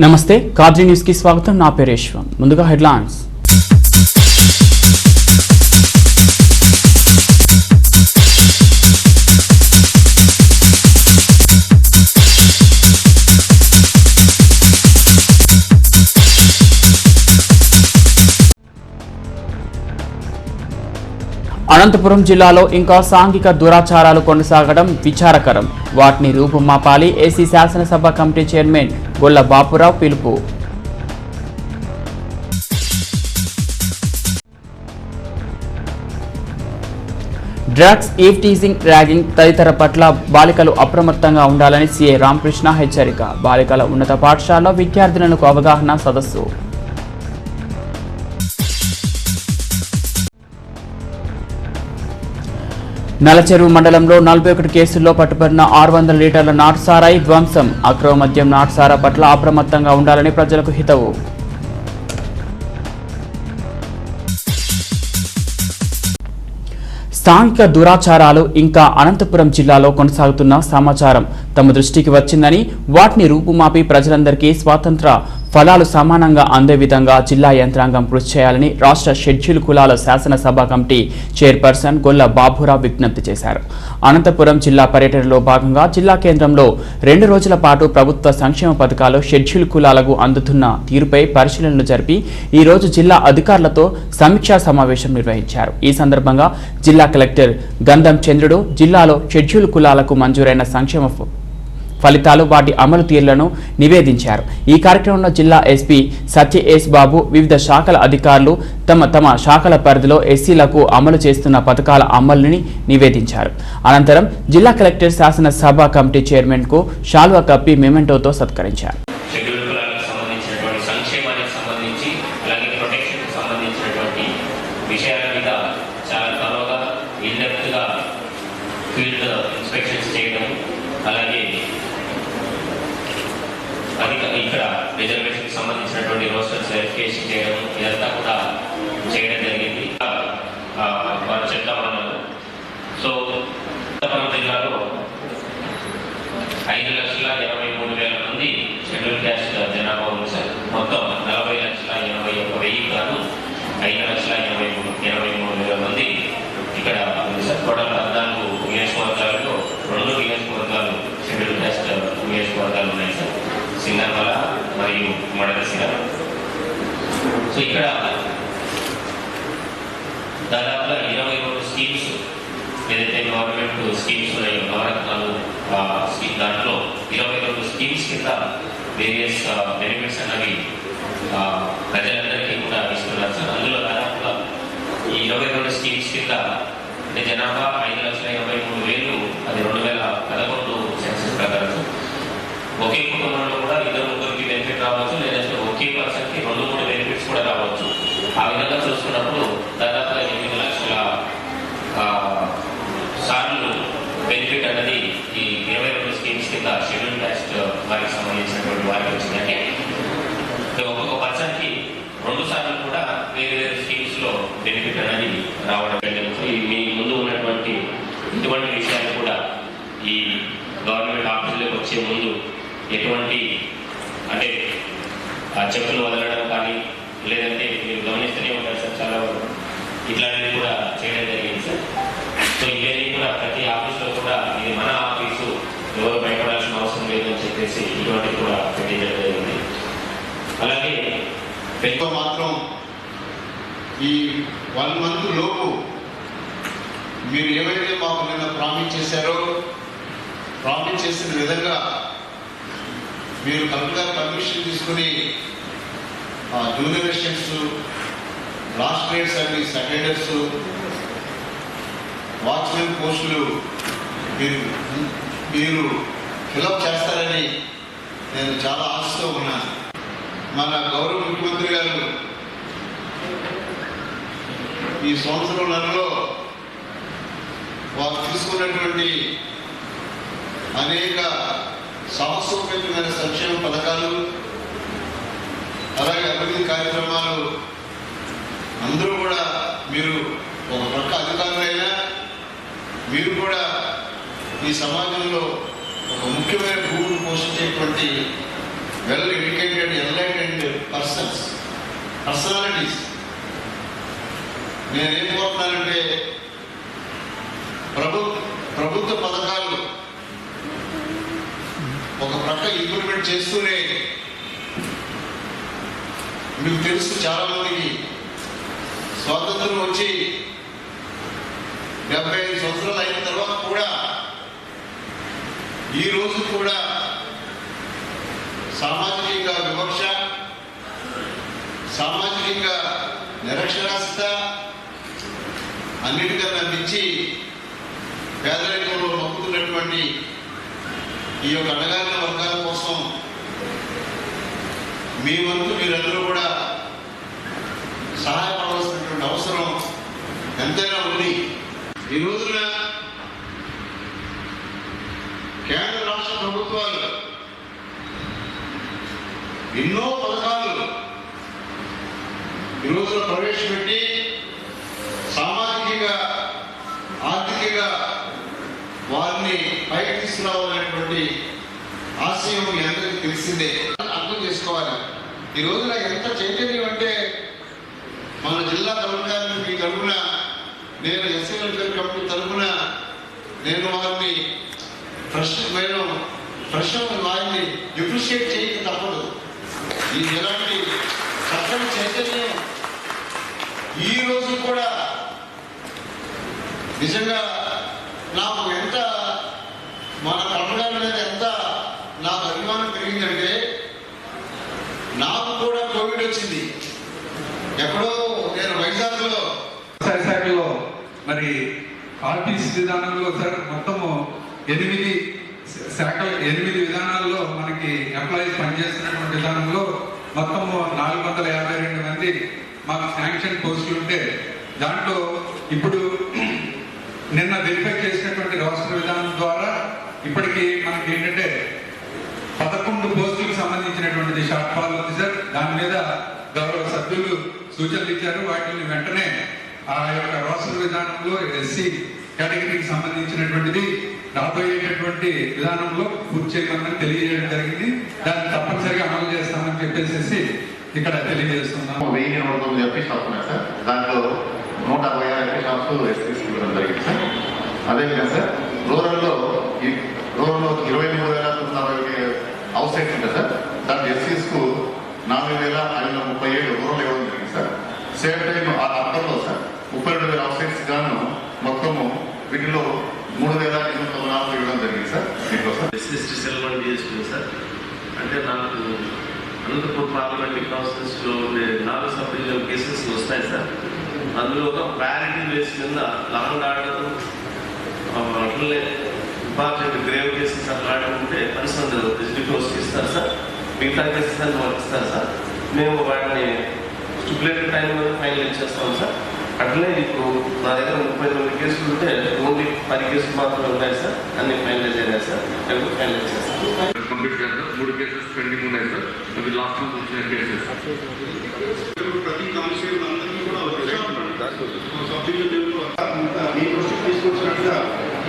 నమస్తే కాద్రి న్యూస్ కి స్వాగతం. నా పేరు యశ్వం. ముందుగా హెడ్లైన్స్. అనంతపురం జిల్లాలో ఇంకా సాంఘిక దురాచారాలు కొనసాగడం విచారకరం. వాటిని రూపుమాపాలి ఏసీ శాసనసభ కమిటీ చైర్మన్ గొల్ల బాపురావు పిలుపు. డ్రగ్స్, ఈవ్ టీజింగ్, ర్యాగింగ్ తదితర పట్ల బాలికలు అప్రమత్తంగా ఉండాలని సీఐ రామకృష్ణ హెచ్చరిక. బాలికల ఉన్నత పాఠశాలలో విద్యార్థినులకు అవగాహన సదస్సు. నలచెరువు మండలంలో 41 కేసుల్లో పట్టుబడిన 600 లీటర్ల నాటుసారాయి ధ్వంసం. అక్రమ మద్యం నాటుసారా పట్ల అప్రమత్తంగా ఉండాలని ప్రజలకు హితవు. సాంఘిక దురాచారాలు ఇంకా అనంతపురం జిల్లాలో కొనసాగుతున్న సమాచారం తమ దృష్టికి వచ్చిందని, వాటిని రూపుమాపి ప్రజలందరికీ స్వాతంత్ర ఫలాలు సమానంగా అందే విధంగా జిల్లా యంత్రాంగం కృషి చేయాలని రాష్ట్ర షెడ్యూల్ కులాల శాసనసభ కమిటీ చైర్పర్సన్ గొల్ల బాపురావు విజ్ఞప్తి చేశారు. అనంతపురం జిల్లా పర్యటనలో భాగంగా జిల్లా కేంద్రంలో 2 రోజుల పాటు ప్రభుత్వ సంక్షేమ పథకాలు షెడ్యూల్ కులాలకు అందుతున్న తీరుపై పరిశీలనలు జరిపి ఈ రోజు జిల్లా అధికారులతో సమీక్షా సమావేశం నిర్వహించారు. ఈ సందర్భంగా జిల్లా కలెక్టర్ గంధం చంద్రుడు జిల్లాలో షెడ్యూల్ కులాలకు మంజూరైన సంక్షేమ ఫలితాలు, వాటి అమలు తీరులను నివేదించారు. ఈ కార్యక్రమంలో జిల్లా ఎస్పీ సత్య ఎస్ బాబు, వివిధ శాఖల అధికారులు తమ శాఖల పరిధిలో ఎస్సీలకు అమలు చేస్తున్న పథకాల అమలుని నివేదించారు. అనంతరం జిల్లా కలెక్టర్ శాసనసభ కమిటీ చైర్మన్ కు శాల్వా కప్పి మెమెంటోతో సత్కరించారు. ఇక్కడ రిజర్వేషన్ సంబంధించినటువంటి రోస్టర్స్ వెరిఫికేషన్ చేయడం ఇదంతా కూడా చేయడం జరిగింది. వారు చెప్తామన్నారు. సో అనంతపురం జిల్లాలో 5,83,000 మంది షెడ్యూల్ క్యాస్ట్ జనాభా ఉంది సార్. మొత్తం 40,81,000 గాను 5,83,000 మంది ఇక్కడ ఉంది సార్. టోటల్ 14 నియోజకవర్గాలలో 2 నియోజకవర్గాలు షెడ్యూల్ క్యాస్ట్ నియోజకవర్గాలు ఉన్నాయి సార్, సింగర్మల మరియు మడదశిర. సో ఇక్కడ దాదాపుగా 22 స్కీమ్స్ ఏదైతే గవర్నమెంట్ స్కీమ్స్ ఉన్నాయో నవరత్నాలు స్కీమ్, దాంట్లో 22 స్కీమ్స్ కింద వేరియస్ బెనిఫిట్స్ అన్నవి ప్రజలందరికీ కూడా ఇస్తున్నారు సార్. అందులో దాదాపుగా ఈ 22 స్కీమ్స్ కింద అంటే జనాభా 5,83,000, అది 2011 సెన్సస్ ప్రకారం సార్. ఒకే కుటుంబంలో కూడా 2-3కి బెనిఫిట్ రావచ్చు, లేదంటే ఒకే పర్సన్కి 2-3 బెనిఫిట్స్ కూడా రావచ్చు. ఆ విధంగా చూసుకున్నప్పుడు దాదాపుగా 8 లక్షల సార్లు బెనిఫిట్ అనేది ఈ 22 స్కీమ్స్ కింద షెడ్యూల్ క్యాస్ట్ వారికి సంబంధించినటువంటి వారికి వచ్చిందంటే ఒక్కొక్క పర్సన్కి 2 సార్లు కూడా వేరు స్కీమ్స్ లో బెనిఫిట్ అనేది రావడం. మీ ముందు ఉన్నటువంటి ఇటువంటి విషయాలు కూడా ఈ గవర్నమెంట్ ఆఫీసులోకి వచ్చే ముందు ఎటువంటి అంటే చెప్పులు వదలడం కానీ, లేదంటే మీరు గమనిస్తూనే ఉంటారు సార్, చాలా ఇట్లాంటివి కూడా చేయడం జరిగింది సార్. సో ఇవన్నీ కూడా ప్రతి ఆఫీసులో కూడా ఇది మన ఆఫీసు, ఎవరు భయపడాల్సిన అవసరం లేదని చెప్పేసి ఇటువంటి కూడా పెట్టడం జరిగింది. అలాగే పెద్ద మాత్రం ఈ 1 మంత్ లోపు మీరు ఏవైతే మాకు నిన్న ప్రామిస్ చేశారో, ప్రామిస్ చేసిన విధంగా మీరు కలెక్టర్ పర్మిషన్ తీసుకుని junior assistants, last grade service attenders, watchmen పోస్టులు మీరు ఫిలప్ చేస్తారని నేను చాలా ఆశతో ఉన్నాను. మన గౌరవ ముఖ్యమంత్రి గారు ఈ సంవత్సరంలో వారు తీసుకున్నటువంటి అనేక సాహసోపేతమైన సంక్షేమ పథకాలు, అలాగే అభివృద్ధి కార్యక్రమాలు అందరూ కూడా మీరు ఒక పక్క అధికారులైనా మీరు కూడా ఈ సమాజంలో ఒక ముఖ్యమైన భూమిని పోషించేటువంటి వెల్ ఎడ్యుకేటెడ్ ఎన్లైటెండ్ పర్సనాలిటీస్. నేనేం కోరుతున్నానంటే ప్రభుత్వ పథకాలు ఒక ప్రక్క ఇంప్లిమెంట్ చేస్తూనే, మీకు తెలుసు చాలా మందికి స్వాతంత్రం వచ్చి 75 సంవత్సరాలు అయిన తర్వాత కూడా ఈ రోజు కూడా సామాజికంగా వివక్ష, సామాజికంగా నిరక్షరాస్యత, అన్నిటికన్నా మించి పేదరికంలో నొక్కుతున్నటువంటి ఈ యొక్క అణగారిన వర్గాల కోసం మీ వంతు మీరందరూ కూడా సహాయపడవలసినటువంటి అవసరం ఎంతైనా ఉంది. ఈ రోజున కేంద్ర రాష్ట్ర ప్రభుత్వాలు ఎన్నో పథకాలు ఈ రోజున ప్రవేశపెట్టి సామాజికంగా ఆర్థికంగా వారిని పైకి తీసుకురావాలనేటువంటి ఆశయం మీ అందరికీ తెలిసిందే. అర్థం చేసుకోవాలి. ఈ రోజున ఎంత చైతన్యం అంటే మన జిల్లా తరఫున మీ తరఫున నేను ఎస్సీ వెల్ఫేర్ కమిటీ తరఫున నేను వారిని వారిని ఎప్రిషియేట్ చేయక తప్పదు. ఈ ఎలాంటి చక్కని చైతన్యం ఈ రోజు కూడా నిజంగా నాకు ఎంత మన కర్మగారి మీద ఎంత నాకు అభిమానం పెరిగిందంటే, నాకు కూడా కోవిడ్ వచ్చింది. ఎక్కడో నేను వైజాగ్లో శాఖలో మరి ఆర్టీసీ విధానంలో సార్ మొత్తము 8 శాఖలు 8 విధానాల్లో మనకి ఎంప్లాయీస్ పనిచేస్తున్నటువంటి విధానంలో మొత్తము 452 మంది మాకు శాంక్షన్ పోస్టులు ఉంటే, దాంట్లో ఇప్పుడు నిన్న వెరిఫై చేసినటువంటి రాష్ట్ర విధానం ద్వారా ఇప్పటికీ మనకి ఏంటంటే 11 పోస్టులకు సంబంధించినటువంటిది షార్ట్ ఫాల్ ఉంది సార్. దాని మీద గౌరవ సభ్యులు సూచనలు ఇచ్చారు. వాటిని వెంటనే ఆ యొక్క రాష్ట్ర విధానంలో ఎస్సీ కేటగిరీకి సంబంధించినటువంటిది రాబోయేటటువంటి విధానంలో పూర్తి చేయమని తెలియజేయడం జరిగింది. దాన్ని తప్పనిసరిగా అమలు చేస్తామని చెప్పేసి ఇక్కడ తెలియజేస్తున్నాము. 1089 ఎఫ్ఐ షాప్స్ ఉన్నాయి సార్. దాంట్లో 166 ఎఫ్ఐ షాప్స్ ఎస్సీస్ ఇవ్వడం జరిగింది సార్. అదేవిధంగా సార్ రూరల్లో 23,960 హౌస్ సైట్స్ ఉంటాయి సార్. దాంట్లో ఎస్సీస్కు 4,537 రూరల్ ఇవ్వడం జరిగింది సార్. సేమ్ టైం ఆ అర్థంలో సార్ 32,000 హౌస్ సైట్స్ గాను మొత్తము వీటిలో 3,894 ఇవ్వడం జరిగింది సార్. దీంట్లో సార్ ఎస్సీ సెలవులు చేసుకుంది సార్. అంటే నాకు అనంతపూర్ పార్లమెంట్ కాన్స్టిట్యూన్సీలో 4 సబ్ డివిజనల్ కేసెస్ వస్తాయి సార్. అందులో ఒక ప్రయారిటీ బేస్ కింద లాంగ్ ఆర్డర్ అట్లనే ఇంపార్టెంట్ గ్రేవ్ కేసెస్ అట్లా ఆడుకుంటే పరిశ్రమ డిస్ట్రిక్ట్ ఇస్తారు సార్. మిగతా కేసెస్ అని మాకు ఇస్తారు సార్. మేము వాటిని స్టిపులేటెడ్ టైంలో ఫైనలైజ్ చేస్తాం సార్. అట్లనే ఇప్పుడు నా దగ్గర 39 కేసులు ఉంటే ఓన్లీ 10 కేసులు మాత్రమే ఉన్నాయి సార్. అన్ని ఫైనలైజ్ అయినాయి సార్. అవి ఫైనలైజ్ చేస్తాం. కంప్లీట్ చేద్దాం. 3 కేసెస్ పెండింగ్ ఉన్నాయి సార్. అవి లాస్ట్ మంత్ వచ్చిన కేసెస్. ప్రతి కానిస్టేబుల్ అందరికీ కూడా సబ్జెక్ట్ మీ దృష్టికి తీసుకొచ్చినట్టుగా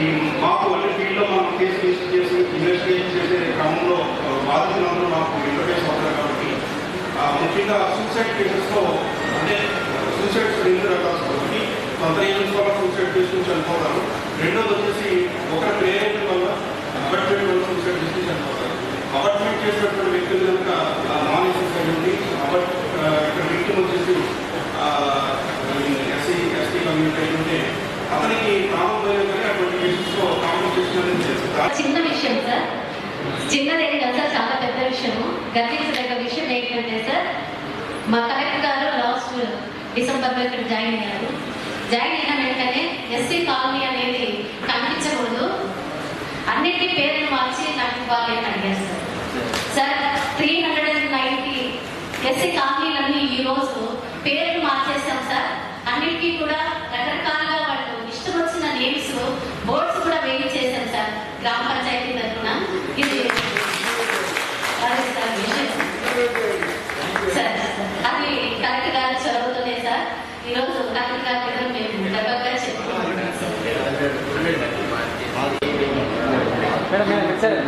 ఈ మాకు అన్ని ఫీల్డ్లో మనం కేసు చేసి ఇన్వెస్టిగేషన్ చేసే క్రమంలో బాధితులందరూ మాకు ఇంటర్ఫేస్ అవుతారు. కాబట్టి ముఖ్యంగా సూసైడ్ కేసెస్లో అంటే సూసైడ్స్ 2 రకాలు. ఒకటి కొంత రీజన్స్ వల్ల సూసైడ్ చేసుకుని చనిపోతారు. రెండోది వచ్చేసి ఒక ప్రేరేపణ వల్ల అపార్ట్మెంట్ వల్ల సూసైడ్ చేసుకుని చనిపోతారు. అపార్ట్మెంట్ చేసినటువంటి వ్యక్తులు కనుక నాన్ ఎస్ఎస్ఐ ఉంది. ఇక్కడ విక్టిమ్ వచ్చేసి ఎస్టీ కమ్యూనిటీ ఉంటే అతనికి ప్రాబ్లం కానీ అటువంటి కేసెస్లో కాంపెన్సేషన్ అనేది చేస్తారు. చిన్న విషయం సార్, చిన్నదే కదా సార్, చాలా పెద్ద విషయము. గర్వించదగ్గ విషయం ఏంటంటే సార్, మా కలెక్టర్ గారు లాస్ట్ డిసెంబర్లో ఇక్కడ జాయిన్ అయ్యారు. జాయిన్ అయిన వెంటనే ఎస్సీ కాలనీ అనేది కనిపించకూడదు, అన్నింటి పేర్లు మార్చి నాకు ఇవ్వాలి అని అడిగారు సార్. సార్ 390 ఎస్సీ కాలనీలన్నీ ఈరోజు పేర్లు మార్చేస్తాం సార్. అన్నిటికీ కూడా రకరకాలుగా వాళ్ళు ఇష్టం వచ్చిన నేమ్స్ బోర్డ్స్ కూడా వేయించేసాం సార్ గ్రామ పంచాయతీ తరఫున. ఇది అదే సార్ విషయం సార్. అది కలెక్టర్ గారు చదువుతూనే సార్ ఈరోజు కలెక్టర్ గారి దగ్గర మేము డబ్బగా చెప్పుకుంటున్నాం సార్.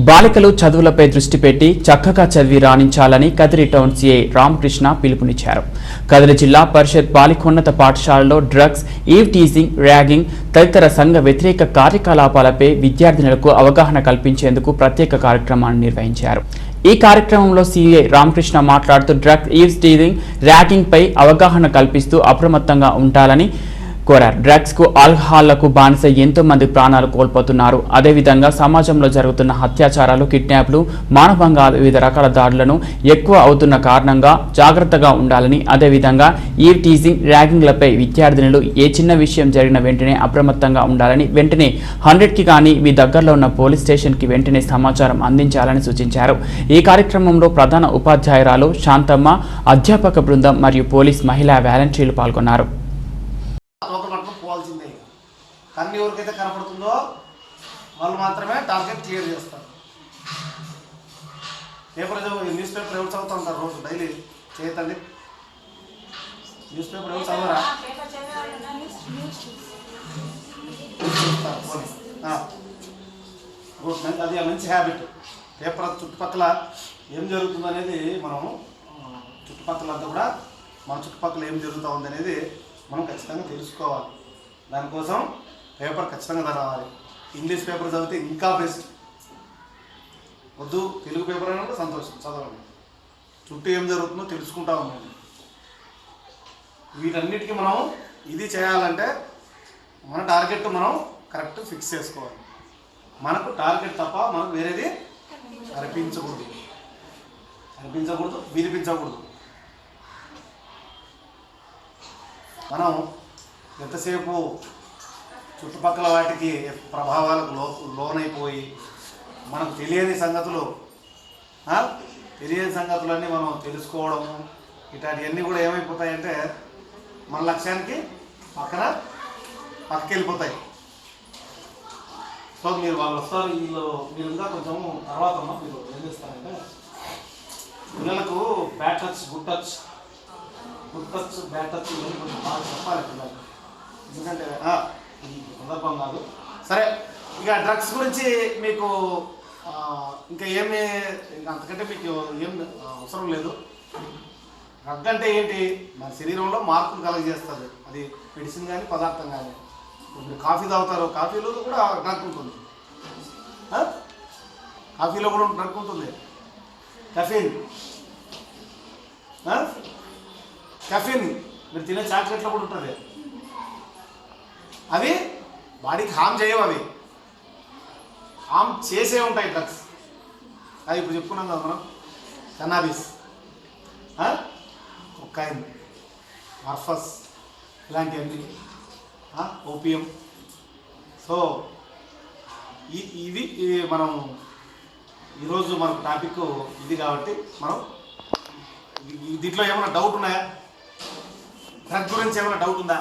బాలికలు చదువులపై దృష్టి పెట్టి చక్కగా చదివి రాణించాలని కదిరి టౌన్ సిఐ రామకృష్ణ పిలుపునిచ్చారు. కదిరి జిల్లా పరిషత్ బాలికోన్నత పాఠశాలలో డ్రగ్స్, ఈవ్ టీజింగ్, ర్యాగింగ్ తదితర సంఘ వ్యతిరేక కార్యకలాపాలపై విద్యార్థినులకు అవగాహన కల్పించేందుకు ప్రత్యేక కార్యక్రమాన్ని నిర్వహించారు. ఈ కార్యక్రమంలో సిఐ రామకృష్ణ మాట్లాడుతూ డ్రగ్స్, ఈవ్ టీజింగ్, ర్యాగింగ్ పై అవగాహన కల్పిస్తూ అప్రమత్తంగా ఉండాలని కోరారు. డ్రగ్స్ కు, ఆల్కహాల్లకు బానిస ఎంతో మంది ప్రాణాలు కోల్పోతున్నారు. అదేవిధంగా సమాజంలో జరుగుతున్న అత్యాచారాలు, కిడ్నాప్లు, మానభంగా వివిధ రకాల దాడులను ఎక్కువ అవుతున్న కారణంగా జాగ్రత్తగా ఉండాలని, అదేవిధంగా ఈవ్ టీజింగ్, ర్యాగింగ్లపై విద్యార్థినులు ఏ చిన్న విషయం జరిగిన వెంటనే అప్రమత్తంగా ఉండాలని, వెంటనే 100కి కానీ మీ దగ్గరలో ఉన్న పోలీస్ స్టేషన్కి వెంటనే సమాచారం అందించాలని సూచించారు. ఈ కార్యక్రమంలో ప్రధాన ఉపాధ్యాయురాలు శాంతమ్మ, అధ్యాపక బృందం మరియు పోలీస్ మహిళా వాలంటీర్లు పాల్గొన్నారు. పోవాల్సిందే. కన్ను ఎవరికైతే కనపడుతుందో వాళ్ళు మాత్రమే టార్గెట్ క్లియర్ చేస్తారు. న్యూస్ పేపర్ ఎవరు చదువుతూ ఉంటారు రోజు డైలీ? చేయతండి. న్యూస్ పేపర్ ఎవరు చదవరా? అది మంచి హ్యాబిట్. పేపర్ చుట్టుపక్కల ఏం జరుగుతుంది అనేది మనం చుట్టుపక్కలంతా కూడా మన చుట్టుపక్కల ఏం జరుగుతూ ఉంది అనేది మనం ఖచ్చితంగా తెలుసుకోవాలి. దానికోసం పేపర్ ఖచ్చితంగా చదవాలి. ఇంగ్లీష్ పేపర్ చదివితే ఇంకా బెస్ట్. వద్దు తెలుగు పేపర్ అయినా కూడా సంతోషం, చదవండి. చుట్టూ ఏం జరుగుతుందో తెలుసుకుంటా ఉండండి. వీటన్నిటికీ మనం ఇది చేయాలంటే మన టార్గెట్ మనం కరెక్ట్ ఫిక్స్ చేసుకోవాలి. మనకు టార్గెట్ తప్ప మనకు వేరేది అనిపించకూడదు, వినిపించకూడదు. మనం ఎంతసేపు చుట్టుపక్కల వాటికి ప్రభావాలకు లోనైపోయి మనకు తెలియని సంగతులన్నీ మనం తెలుసుకోవడము, ఇట్లాంటివన్నీ కూడా ఏమైపోతాయంటే మన లక్ష్యానికి పక్కకెళ్ళిపోతాయి. సో మీరు వాళ్ళు వస్తారు, మీరు ఇంకా కొంచెం తర్వాత మీరు ఏం చేస్తారంటే పిల్లలకు bad touch, good touch, bad touch ఇవన్నీ కొంచెం బాగా చెప్పాలి పిల్లలు. ఎందుకంటే ఈ సందర్భం కాదు. సరే, ఇక డ్రగ్స్ గురించి మీకు ఇంకా అంతకంటే మీకు ఏం అవసరం లేదు. డ్రగ్ అంటే ఏంటి? మన శరీరంలో మార్పులు కలగజేస్తుంది. అది మెడిసిన్ కానీ పదార్థం కానీ. మీరు కాఫీ తాగుతారు, కాఫీలో కూడా డ్రగ్ ఉంటుంది. కాఫీలో కూడా డ్రగ్ ఉంటుంది. కెఫిన్ మీరు తినే చాక్లెట్లో కూడా ఉంటుంది. అవి బాడీకి హామ్ చేయవు, అవి హామ్ చేసే ఉంటాయి డ్రగ్స్. అది ఇప్పుడు చెప్పుకున్నాం కదా మనం. కన్నాబిస్, కొకైన్, మార్ఫస్ ఇలాంటివన్నీ, ఓపియం. సో ఇది మనం ఈరోజు మనకు టాపిక్ ఇది కాబట్టి మనం దీంట్లో ఏమైనా డౌట్ ఉన్నాయా? డ్రగ్ గురించి ఏమైనా డౌట్ ఉందా?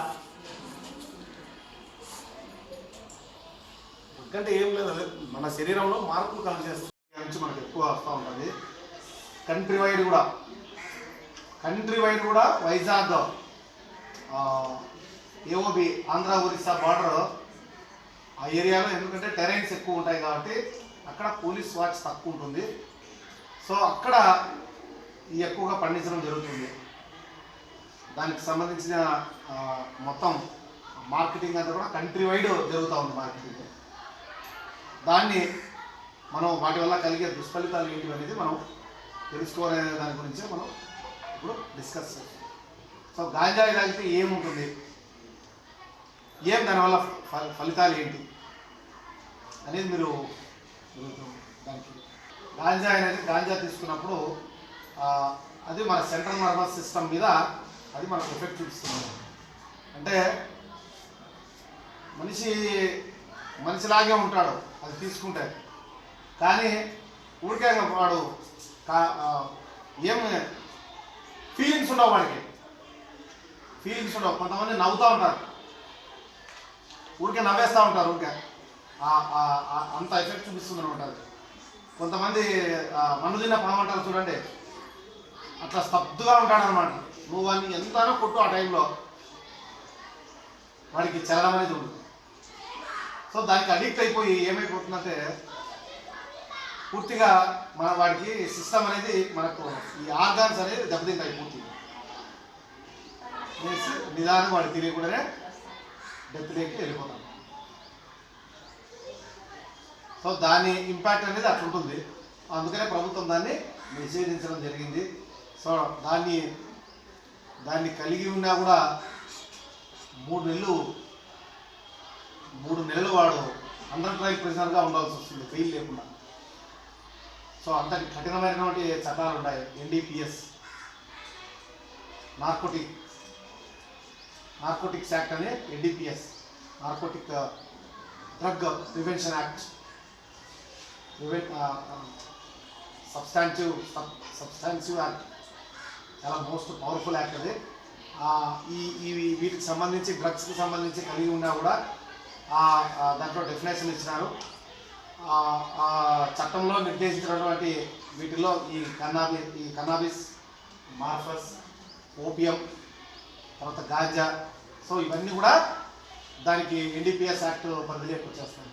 ఎందుకంటే ఏం లేదు, మన శరీరంలో మార్పులు కలుగజేస్తుంది నుంచి మనకు ఎక్కువ వస్తూ ఉంటుంది. కంట్రీ వైడ్ కూడా వైజాగ్ ఏఓబి ఆంధ్ర ఒరిస్సా బార్డర్ ఆ ఏరియాలో, ఎందుకంటే టెరైన్స్ ఎక్కువ ఉంటాయి కాబట్టి అక్కడ పోలీస్ వాచ్ తక్కువ ఉంటుంది. సో అక్కడ ఎక్కువగా పండించడం జరుగుతుంది. దానికి సంబంధించిన మొత్తం మార్కెటింగ్ అంతా కూడా కంట్రీ వైడ్ జరుగుతూ ఉంది మార్కెటింగ్. దాన్ని మనం వాటి వల్ల కలిగే దుష్ఫలితాలు ఏంటి అనేది మనం తెలుసుకోవాలనే దాని గురించి మనం ఇప్పుడు డిస్కస్ చేస్తాం. సో గాంజాయి తాగితే ఏముంటుంది, దానివల్ల ఫలితాలు ఏంటి అనేది మీరు దానికి గాంజా తీసుకున్నప్పుడు అది మన సెంట్రల్ నర్వస్ సిస్టమ్ మీద అది మనకు ఎఫెక్ట్ చూపిస్తుంది. అంటే మనిషిలాగే ఉంటాడు అది తీసుకుంటే, కానీ ఊరికే వాడు ఏం ఫీలింగ్స్ ఉండవు, వాడికి ఫీలింగ్స్ ఉండవు. కొంతమంది నవ్వుతూ ఉంటారు, ఊరికే నవ్వేస్తూ ఉంటారు, ఊరికే అంత ఎఫెక్ట్ చూపిస్తుంది అనమాట. కొంతమంది మన్ను తిన్న పామంటారు చూడండి, అట్లా స్తబ్దుగా ఉంటాడనమాట. నువ్వు వాడిని ఎంతనో కొట్టు, ఆ టైంలో వాడికి చల్లడం అనేది ఉండదు. సో దానికి అడిక్ట్ అయిపోయి ఏమైపోతుందంటే పూర్తిగా వాడికి సిస్టమ్ అనేది, మనకు ఈ ఆర్గాన్స్ అనేది దెబ్బతింటాయి పూర్తిగా. నిదానం వాడికి తెలియకుండానే డెత్లోకి వెళ్ళిపోతాం. సో దాని ఇంపాక్ట్ అనేది అట్లా ఉంటుంది. అందుకనే ప్రభుత్వం దాన్ని నిషేధించడం జరిగింది. సో దాన్ని కలిగి ఉన్నా కూడా 3 నెలలు వాడు అండర్ ట్రయల్ ప్రిజనర్గా ఉండాల్సి వస్తుంది, బెయిల్ లేకుండా. సో అంత కఠినమైనటువంటి చట్టాలు ఉన్నాయి. NDPS, నార్కోటిక్స్ యాక్ట్ అని, NDPS narcotic drug prevention act, substantive act, చాలా మోస్ట్ పవర్ఫుల్ యాక్ట్ అది. వీటికి సంబంధించి, డ్రగ్స్కి సంబంధించి కలిగి ఉన్నా కూడా దాంట్లో డెఫినేషన్ ఇచ్చినారు. ఆ చట్టంలో నిర్దేశించినటువంటి వీటిలో ఈ కన్నాబిస్, మార్ఫస్, ఓపియం, తర్వాత గాంజా, సో ఇవన్నీ కూడా దానికి NDPS యాక్ట్ పరిధిలోకి వచ్చేస్తాయి.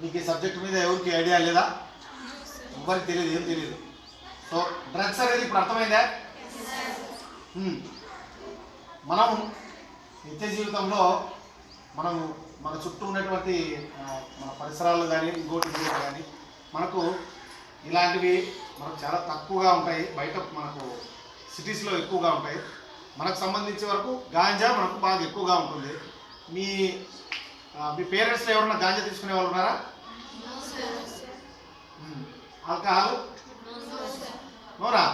మీకు ఈ సబ్జెక్ట్ మీద ఎవరికి ఐడియా లేదా? ఎవరికి తెలియదు, ఏం తెలియదు. సో డ్రగ్స్ అనేది ఇప్పుడు అర్థమైందా? మనం నిత్య జీవితంలో మన చుట్టూ ఉన్నటువంటి మన పరిసరాలు కానీ ఇంకోటి కానీ మనకు ఇలాంటివి మనకు చాలా తక్కువగా ఉంటాయి. బయట మనకు సిటీస్లో ఎక్కువగా ఉంటాయి. మనకు సంబంధించే వరకు గాంజా మనకు బాగా ఎక్కువగా ఉంటుంది. మీ పేరెంట్స్లో ఎవరన్నా గాంజా తీసుకునే వాళ్ళు ఉన్నారా? ఆల్కహాల్ నోరా?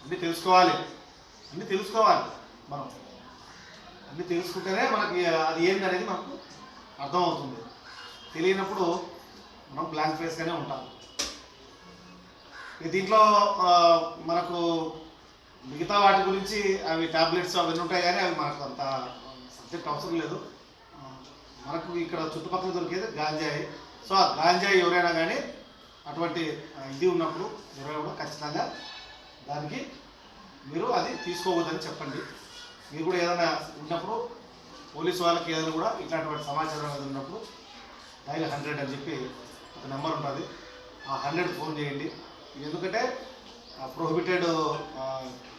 అన్నీ తెలుసుకోవాలి మనం. అన్నీ తెలుసుకుంటేనే మనకి అది ఏంది అనేది మనకు అర్థమవుతుంది. తెలియనప్పుడు మనం బ్లాంక్ ఫేస్గానే ఉంటాం. దీంట్లో మనకు మిగతా వాటి గురించి అవి టాబ్లెట్స్ అవన్నీ ఉంటాయి, కానీ అవి మనకు అంత సబ్జెక్ట్ అవసరం లేదు. మనకు ఇక్కడ చుట్టుపక్కల దొరికేది గాంజాయి. సో ఆ గాంజాయి ఎవరైనా కానీ అటువంటి ఇది ఉన్నప్పుడు ఎవరైనా కూడా ఖచ్చితంగా దానికి మీరు అది తీసుకోవద్దని చెప్పండి. మీరు కూడా ఏదైనా ఉన్నప్పుడు పోలీసు వాళ్ళకి ఏదైనా కూడా ఇట్లాంటి సమాచారం ఏదైనా ఉన్నప్పుడు డైల్ 100 అని చెప్పి ఒక నెంబర్ ఉంటుంది, ఆ 100 ఫోన్ చేయండి. ఎందుకంటే ప్రొహిబిటెడ్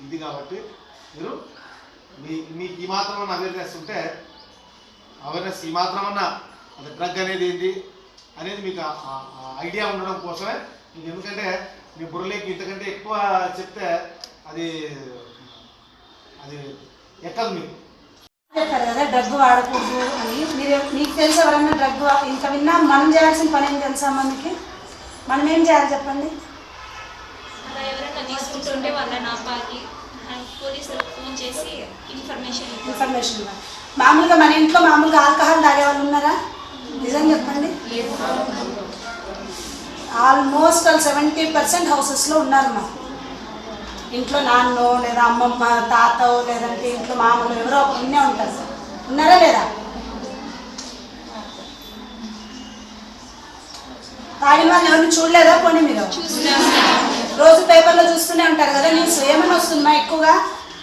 ఇది కాబట్టి మీరు మీకు ఈ మాత్రమన్నా అవేర్నెస్ ఉంటే, అవేర్నెస్ ఈ మాత్రమన్నా అది డ్రగ్ అనేది ఏంటి అనేది మీకు ఐడియా ఉండడం కోసమే. మీకు ఎందుకంటే మీ బుర్రలోకి ఇంతకంటే ఎక్కువ చెప్తే అది ఎక్కదు. మీకు చెప్పారు కదా డ్రగ్ వాడకూడదు అని. మీకు తెలిసి ఎవరైనా డ్రగ్ ఇంకా విన్నా మనం చేయాల్సిన పని ఏం తెలుసా? మనం ఏం చేయాలి చెప్పండి? ఎవరైనా తీసుకుంటుంటే వాళ్ళని ఆపాలి, పోలీసులకు ఫోన్ చేసి ఇన్ఫర్మేషన్ మామూలుగా మన ఇంట్లో మామూలుగా ఆల్కహాల్ తాగే వాళ్ళు ఉన్నారా? నిజం చెప్పండి. ఆల్మోస్ట్ 70% హౌసెస్లో ఉన్నారు. మా ఇంట్లో నాన్నో లేదా అమ్మమ్మ తాతో లేదంటే ఇంట్లో మామూలు ఎవరో ఒకరినే ఉంటారు. ఉన్నారా లేదా? తాగిన వాళ్ళు ఎవరిని చూడలేదా? పోనీ మీరు రోజు పేపర్లో చూస్తూనే ఉంటారు కదా న్యూస్. ఏమైనా వస్తుందా ఎక్కువగా?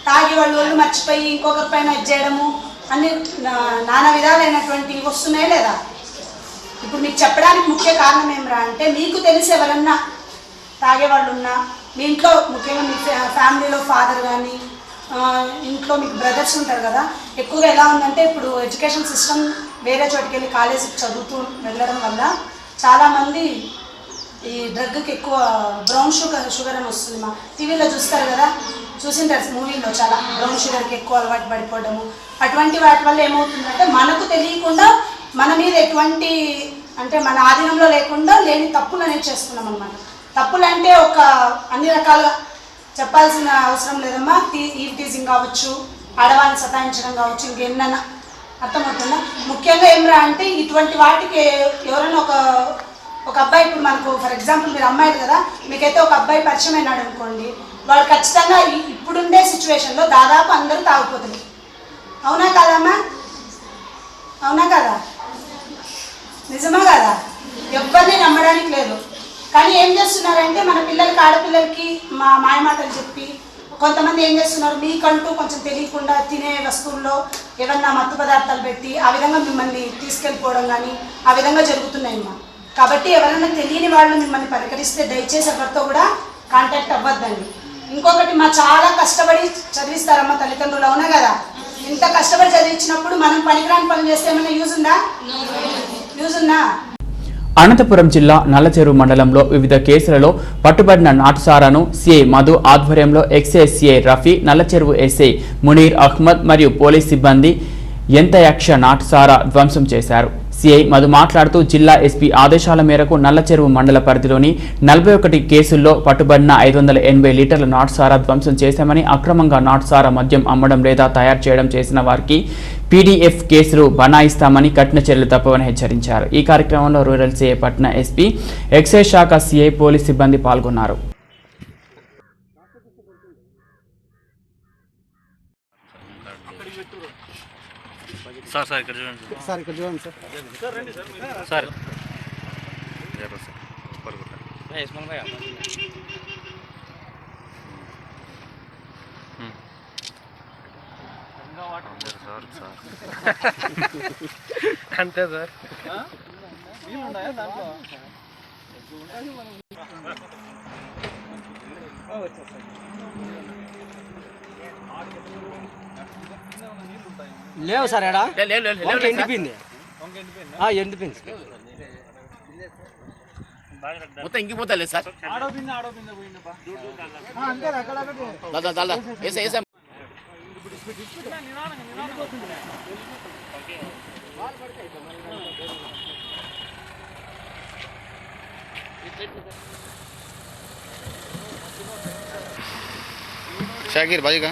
తాగి వాళ్ళు మర్చిపోయి ఇంకొకరి పైన ఇది చేయడము అన్ని నానా విధాలైనటువంటివి వస్తున్నాయి లేదా? ఇప్పుడు మీకు చెప్పడానికి ముఖ్య కారణం ఏమిరా అంటే, మీకు తెలిసి ఎవరన్నా తాగేవాళ్ళు ఉన్నా మీ ఇంట్లో, ముఖ్యంగా మీ ఫ్యామిలీలో ఫాదర్ కానీ ఇంట్లో మీకు బ్రదర్స్ ఉంటారు కదా, ఎక్కువగా ఎలా ఉందంటే ఇప్పుడు ఎడ్యుకేషన్ సిస్టమ్ వేరే చోటుకి వెళ్ళి కాలేజీకి చదువుతూ వెళ్ళడం వల్ల చాలామంది ఈ డ్రగ్కి ఎక్కువ బ్రౌన్ షుగర్ అని వస్తుంది. మా టీవీలో చూస్తారు కదా, చూసింటారు మూవీలో, చాలా బ్రౌన్ షుగర్కి ఎక్కువ అలవాటు పడిపోవడము. అటువంటి వాటి వల్ల ఏమవుతుందంటే మనకు తెలియకుండా మన మీద ఎటువంటి అంటే మన ఆధీనంలో లేకుండా లేని తప్పులు అనేది చేస్తున్నాం అన్నమాట. తప్పులు అంటే ఒక అన్ని రకాలుగా చెప్పాల్సిన అవసరం లేదమ్మా. టీజింగ్ కావచ్చు, ఆడవాళ్ళని సతాయించడం కావచ్చు, ఇంకెన్నైనా అర్థమవుతుందా? ముఖ్యంగా ఏమరా అంటే ఇటువంటి వాటికి ఎవరైనా ఒక అబ్బాయి, ఇప్పుడు మనకు ఫర్ ఎగ్జాంపుల్ మీరు అమ్మాయిలు కదా, మీకైతే ఒక అబ్బాయి పరిచయం అయినాడు అనుకోండి, వాడు ఖచ్చితంగా ఇప్పుడుండే సిచ్యువేషన్లో దాదాపు అందరూ తాగిపోతుంది. అవునా కాదమ్మా? అవునా కాదా? నిజమా కదా? ఎవరిని నమ్మడానికి లేదు. కానీ ఏం చేస్తున్నారంటే మన పిల్లలకి, ఆడపిల్లలకి మాయమాటలు చెప్పి కొంతమంది ఏం చేస్తున్నారు, మీకంటూ కొంచెం తెలియకుండా తినే వస్తువుల్లో ఏమన్నా మత్తు పదార్థాలు పెట్టి ఆ విధంగా మిమ్మల్ని తీసుకెళ్ళిపోవడం కానీ ఆ విధంగా జరుగుతున్నాయమ్మా. కాబట్టి ఎవరైనా తెలియని వాళ్ళు మిమ్మల్ని పలకరిస్తే దయచేసి ఎవరితో కూడా కాంటాక్ట్ అవ్వద్దండి. ఇంకొకటి, చాలా కష్టపడి చదివిస్తారమ్మా తల్లిదండ్రులు, అవునా కదా? ఇంత కష్టపడి చదివించినప్పుడు మనం పనికిరాని పనులు చేస్తే ఏమైనా యూజ్ ఉందా? అనంతపురం జిల్లా నల్లచెరువు మండలంలో వివిధ కేసులలో పట్టుబడిన నాటుసారాను సిఐ మధు ఆధ్వర్యంలో excise CI Rafi, Nallacheruvu SI Munir Ahmed మరియు పోలీస్ సిబ్బంది ఎంతయక్ష నాటుసారా ధ్వంసం చేశారు. సిఐ మధు మాట్లాడుతూ జిల్లా ఎస్పీ ఆదేశాల మేరకు నల్లచెరువు మండల పరిధిలోని 41 కేసుల్లో పట్టుబడిన 580 లీటర్ల నాటుసారా ధ్వంసం చేశామని, అక్రమంగా నాటుసారా మద్యం అమ్మడం లేదా తయారు చేయడం చేసిన వారికి పీడీఎఫ్ కేసులు బనాయిస్తామని, కఠిన చర్యలు తప్పవని హెచ్చరించారు. ఈ కార్యక్రమంలో రూరల్ సిఐ పట్న ఎస్పీ, ఎక్సైజ్ శాఖ సిఐ, పోలీస్ సిబ్బంది పాల్గొన్నారు. అంతే సార్. లేవు సార్, ఎడా ఎండిపోయింది, ఎండిపోయింది మొత్తం ఇంకిపోతలేదు సార్. షాకీర్ బాజీగా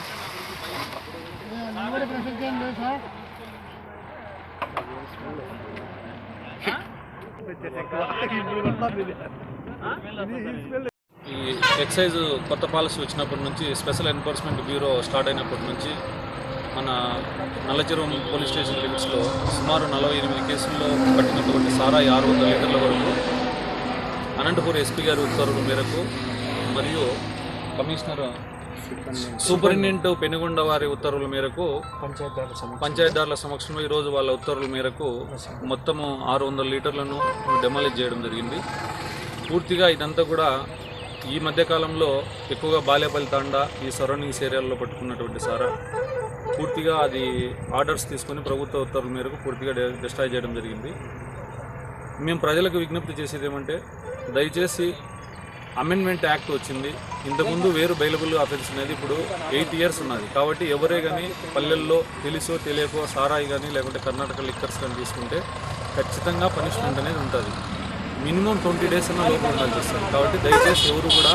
ఈ ఎక్సైజ్ కొత్త పాలసీ వచ్చినప్పటి నుంచి, స్పెషల్ ఎన్ఫోర్స్మెంట్ బ్యూరో స్టార్ట్ అయినప్పటి నుంచి మన నల్లచెరువు పోలీస్ స్టేషన్ లిమిట్స్లో సుమారు 48 కేసుల్లో పట్టినటువంటి సారా 600 లీటర్ల వరకు అనంతపూర్ ఎస్పీ గారి ఉత్తర్వుల మేరకు మరియు కమిషనర్ సూపరింటెండెంట్ పెనుగొండ వారి ఉత్తర్వుల మేరకు, పంచాయతీదారుల సమక్షంలో ఈరోజు వాళ్ళ ఉత్తర్వుల మేరకు మొత్తము 600 లీటర్లను డెమాలిష్ చేయడం జరిగింది. పూర్తిగా ఇదంతా కూడా ఈ మధ్యకాలంలో ఎక్కువగా బాలేపల్లి తాండా, ఈ సరౌండింగ్స్ ఏరియాల్లో పట్టుకున్నటువంటి సారా పూర్తిగా అది ఆర్డర్స్ తీసుకొని ప్రభుత్వ ఉత్తర్వుల మేరకు పూర్తిగా డిస్ట్రాయ్ చేయడం జరిగింది. మేము ప్రజలకు విజ్ఞప్తి చేసేది ఏమంటే, దయచేసి అమెండ్మెంట్ యాక్ట్ వచ్చింది. ఇంతకుముందు వేరు బెయిలబుల్ అఫెన్స్ అనేది ఇప్పుడు 8 years ఉన్నది. కాబట్టి ఎవరే కానీ పల్లెల్లో తెలుసో తెలియకో సారాయి కానీ లేకుంటే కర్ణాటక లిక్కర్స్ కానీ తీసుకుంటే ఖచ్చితంగా పనిష్మెంట్ అనేది ఉంటుంది. మినిమం 20 days అన్న లోపు ఉండాల్సి వస్తుంది. కాబట్టి దయచేసి ఎవరు కూడా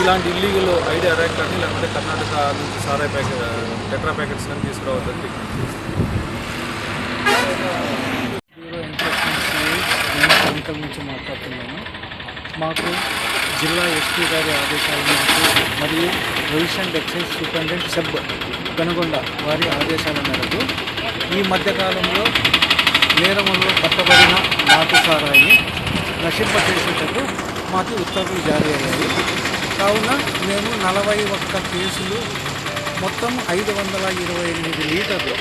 ఇలాంటి ఇల్లీగల్ ఐడియా ర్యాక్ కానీ లేకుంటే కర్ణాటక నుంచి సారాయి టెట్రా ప్యాకెట్స్ కానీ తీసుకురావద్దని నుంచి మాట్లాడుతున్నాను. మాకు జిల్లా ఎస్పీ గారి ఆదేశాల మేరకు మరియు prohibition excise superintendent sub Penukonda వారి ఆదేశాల మేరకు ఈ మధ్యకాలంలో నేరములో పట్టబడిన నాటుసారాయిని నశింపచేసేటప్పుడు మాకు ఉత్తర్వులు జారీ అయ్యాయి. కావున మేము 41 కేసులు మొత్తం 528 లీటర్లు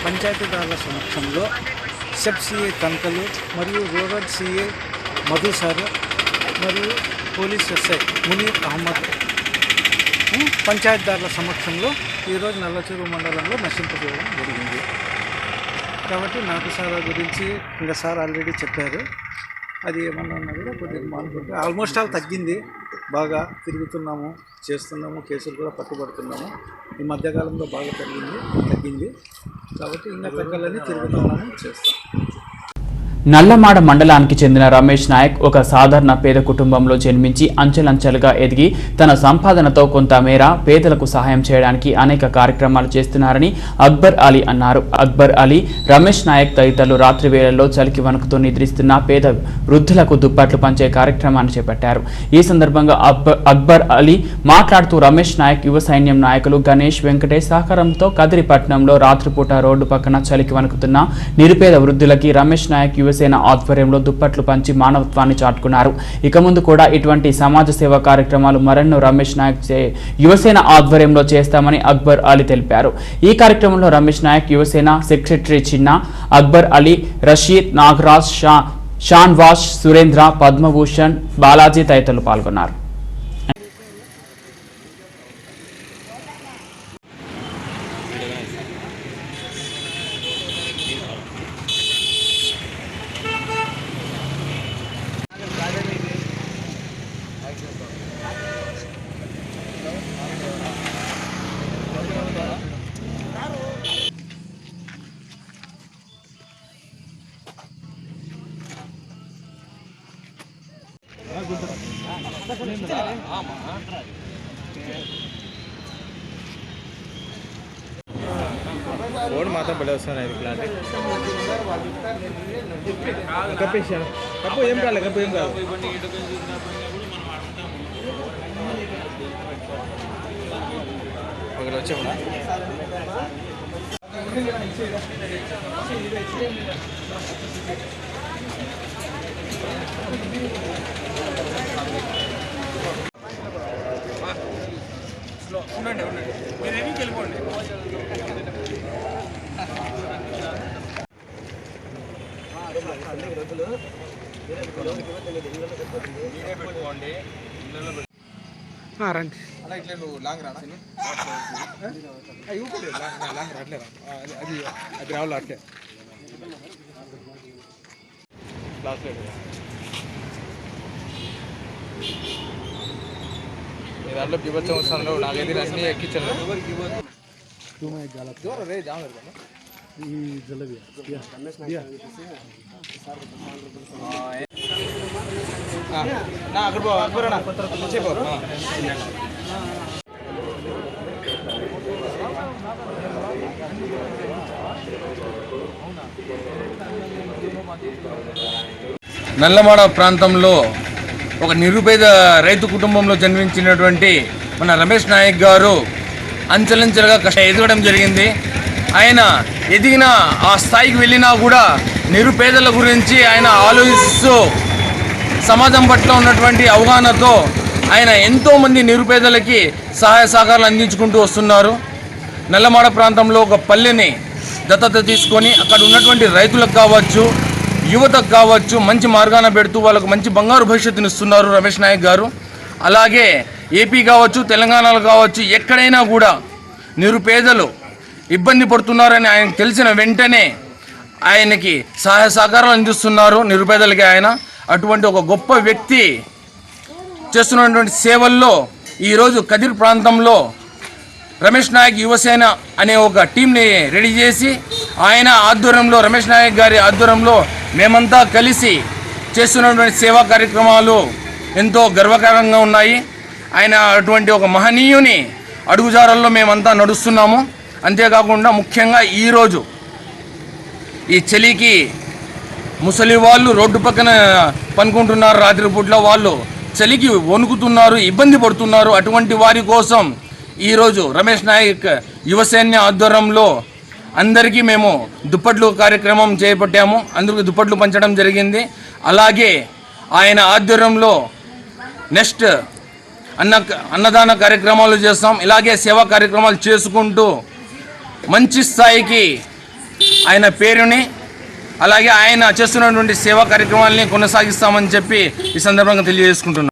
పంచాయతీదారుల సమక్షంలో సబ్ సిఏ తనకలు మరియు రూరల్ సిఏ మధు సార్ మరియు పోలీస్ ఎస్ఐ మునీర్ అహ్మద్ పంచాయతీదారుల సమక్షంలో ఈరోజు నల్లచెరువు మండలంలో నశింపజేయడం జరిగింది. కాబట్టి నాటుసారా గురించి ఇంకా సార్ ఆల్రెడీ చెప్పారు. అది ఏమన్నా ఉన్నా కూడా కొద్దిగా మానుకుంటే ఆల్మోస్ట్ ఆల్ తగ్గింది. బాగా తిరుగుతున్నాము, చేస్తున్నాము, కేసులు కూడా పట్టుబడుతున్నాము. ఈ మధ్యకాలంలో బాగా తగ్గింది. కాబట్టి ఇంకా తగ్గాలని తిరుగుతున్నాము, చేస్తాం. నల్లమాడ మండలానికి చెందిన రమేష్ నాయక్ ఒక సాధారణ పేద కుటుంబంలో జన్మించి అంచెలంచెలుగా ఎదిగి తన సంపాదనతో కొంతమేర పేదలకు సహాయం చేయడానికి అనేక కార్యక్రమాలు చేస్తున్నారని అక్బర్ అలీ అన్నారు. అక్బర్ అలీ, రమేష్ నాయక్ తదితరులు రాత్రి వేళల్లో చలికి వణుకుతూ నిద్రిస్తున్న పేద వృద్ధులకు దుప్పట్లు పంచే కార్యక్రమాన్ని చేపట్టారు. ఈ సందర్భంగా అక్బర్ అలీ మాట్లాడుతూ రమేష్ నాయక్ యువ సైన్యం నాయకులు గణేష్, వెంకటేష్ సహకారంతో కదిరిపట్నంలో రాత్రిపూట రోడ్డు పక్కన చలికి వణుకుతున్న నిరుపేద వృద్ధులకి రమేష్ నాయక్ యువ యువసేన ఆధ్వర్యంలో దుప్పట్లు పంచి మానవత్వాన్ని చాటుకున్నారు. ఇక ముందు కూడా ఇటువంటి సమాజ సేవా కార్యక్రమాలు మరెన్నో రమేష్ నాయక్ యువసేన ఆధ్వర్యంలో చేస్తామని అక్బర్ అలీ తెలిపారు. ఈ కార్యక్రమంలో రమేష్ నాయక్, యువసేన సెక్రటరీ చిన్న, అక్బర్ అలీ, రషీద్, నాగరాజ్, షాన్వాష్, సురేంద్ర, పద్మభూషణ్, బాలాజీ తదితరులు పాల్గొన్నారు. రోడ్ మాత్రం పడే వస్తున్నాయి ఇట్లాంటి కప్పేసాను కప్పు ఏం కాదు కప్పు ఏం కాదు ఒకటి వచ్చాము ఉండండి ఉండండి మీరు ఏమీ వెళ్ళిపోండి. రండి అలా ఇట్లా నువ్వు లాంగ్ రానా లాంగ్ రాట్లేరా అది అది రావాలి అట్లే క్లాస్ మీ దాంట్లో గివ్వచ్చు వస్తాను నాకైతే అన్నీ ఎక్కించాను రే జామ నా అక్కడ అక్బరనా చెప్పు నల్లమాడ ప్రాంతంలో ఒక నిరుపేద రైతు కుటుంబంలో జన్మించినటువంటి మన రమేష్ నాయక్ గారు అంచెలంచెలుగా ఎదగడం జరిగింది. ఆయన ఎదిగిన ఆ స్థాయికి వెళ్ళినా కూడా నిరుపేదల గురించి ఆయన ఆలోచిస్తూ సమాజం పట్ల ఉన్నటువంటి అవగాహనతో ఆయన ఎంతోమంది నిరుపేదలకి సహాయ సహకారాలు అందించుకుంటూ వస్తున్నారు. నల్లమాడ ప్రాంతంలో ఒక పల్లెని దత్తత తీసుకొని అక్కడ ఉన్నటువంటి రైతులకు కావచ్చు, యువతకు కావచ్చు మంచి మార్గాన పెడుతూ వాళ్ళకు మంచి బంగారు భవిష్యత్తుని ఇస్తున్నారు రమేష్ నాయక్ గారు. అలాగే ఏపీ కావచ్చు, తెలంగాణలో కావచ్చు, ఎక్కడైనా కూడా నిరుపేదలు ఇబ్బంది పడుతున్నారని ఆయనకు తెలిసిన వెంటనే ఆయనకి సహాయ సహకారాలు అందిస్తున్నారు నిరుపేదలకి. ఆయన అటువంటి ఒక గొప్ప వ్యక్తి చేస్తున్నటువంటి సేవల్లో ఈరోజు కదిర్ ప్రాంతంలో రమేష్ నాయక్ యువసేన అనే ఒక టీంని రెడీ చేసి ఆయన ఆధ్వర్యంలో, రమేష్ నాయక్ గారి ఆధ్వర్యంలో మేమంతా కలిసి చేస్తున్నటువంటి సేవా కార్యక్రమాలు ఎంతో గర్వకారంగా ఉన్నాయి. ఆయన అటువంటి ఒక మహనీయుని అడుగుజాడల్లో మేమంతా నడుస్తున్నాము. అంతేకాకుండా ముఖ్యంగా ఈరోజు ఈ చలికి ముసలి వాళ్ళు రోడ్డు పక్కన పనుకుంటున్నారు, రాత్రిపూట్ల వాళ్ళు చలికి వణుకుతున్నారు, ఇబ్బంది పడుతున్నారు. అటువంటి వారి కోసం ఈరోజు రమేష్ నాయక్ యువసేన ఆధ్వర్యంలో అందరికీ మేము దుప్పట్లు కార్యక్రమం చేపట్టాము. అందరికీ దుప్పట్లు పంచడం జరిగింది. అలాగే ఆయన ఆధ్వర్యంలో నెక్స్ట్ అన్నదాన కార్యక్రమాలు చేస్తాం. ఇలాగే సేవా కార్యక్రమాలు చేసుకుంటూ మంచి స్థాయికి ఆయన పేరుని, అలాగే ఆయన చేస్తున్నటువంటి సేవా కార్యక్రమాలని కొనసాగిస్తామని చెప్పి ఈ సందర్భంగా తెలియజేసుకుంటున్నాం.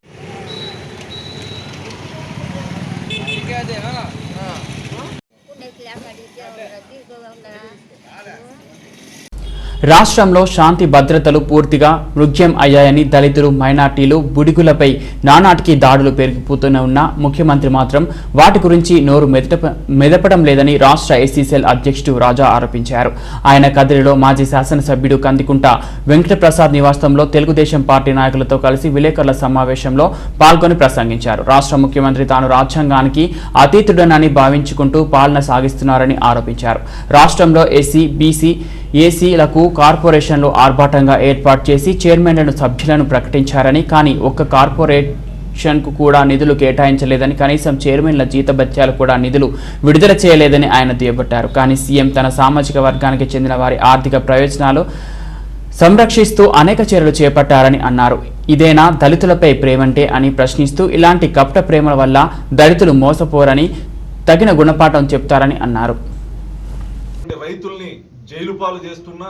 రాష్ట్రంలో శాంతి భద్రతలు పూర్తిగా మృగ్యం అయ్యాయని దళితులు, మైనార్టీలు, బుడిగులపై నానాటికి దాడులు పెరిగిపోతూనే ఉన్న ముఖ్యమంత్రి మాత్రం వాటి గురించి నోరు మెదపడం లేదని రాష్ట్ర ఎస్సీ సెల్ అధ్యక్షుడు రాజా ఆరోపించారు. ఆయన కదిరిలో మాజీ శాసనసభ్యుడు కందికుంట వెంకటప్రసాద్ నివాసంలో తెలుగుదేశం పార్టీ నాయకులతో కలిసి విలేకరుల సమావేశంలో పాల్గొని ప్రసంగించారు. రాష్ట్ర ముఖ్యమంత్రి తాను రాజ్యాంగానికి అతీతుడనని భావించుకుంటూ పాలన సాగిస్తున్నారని ఆరోపించారు. రాష్ట్రంలో ఎస్సీ, బీసీ, ఏసీలకు కార్పొరేషన్లు ఆర్భాటంగా ఏర్పాటు చేసి చైర్మన్లను, సభ్యులను ప్రకటించారని, కానీ ఒక్క కార్పొరేషన్కు కూడా నిధులు కేటాయించలేదని, కనీసం చైర్మన్ల జీతభత్యాలు కూడా నిధులు విడుదల చేయలేదని ఆయన దుయ్యబట్టారు. కానీ సీఎం తన సామాజిక వర్గానికి చెందిన వారి ఆర్థిక ప్రయోజనాలు సంరక్షిస్తూ అనేక చర్యలు చేపట్టారని అన్నారు. ఇదేనా దళితులపై ప్రేమంటే అని ప్రశ్నిస్తూ ఇలాంటి కపట ప్రేమల వల్ల దళితులు మోసపోరని తగిన గుణపాఠం చెప్తారని అన్నారు. రైతుల్ని జైలు పాలు చేస్తున్నా,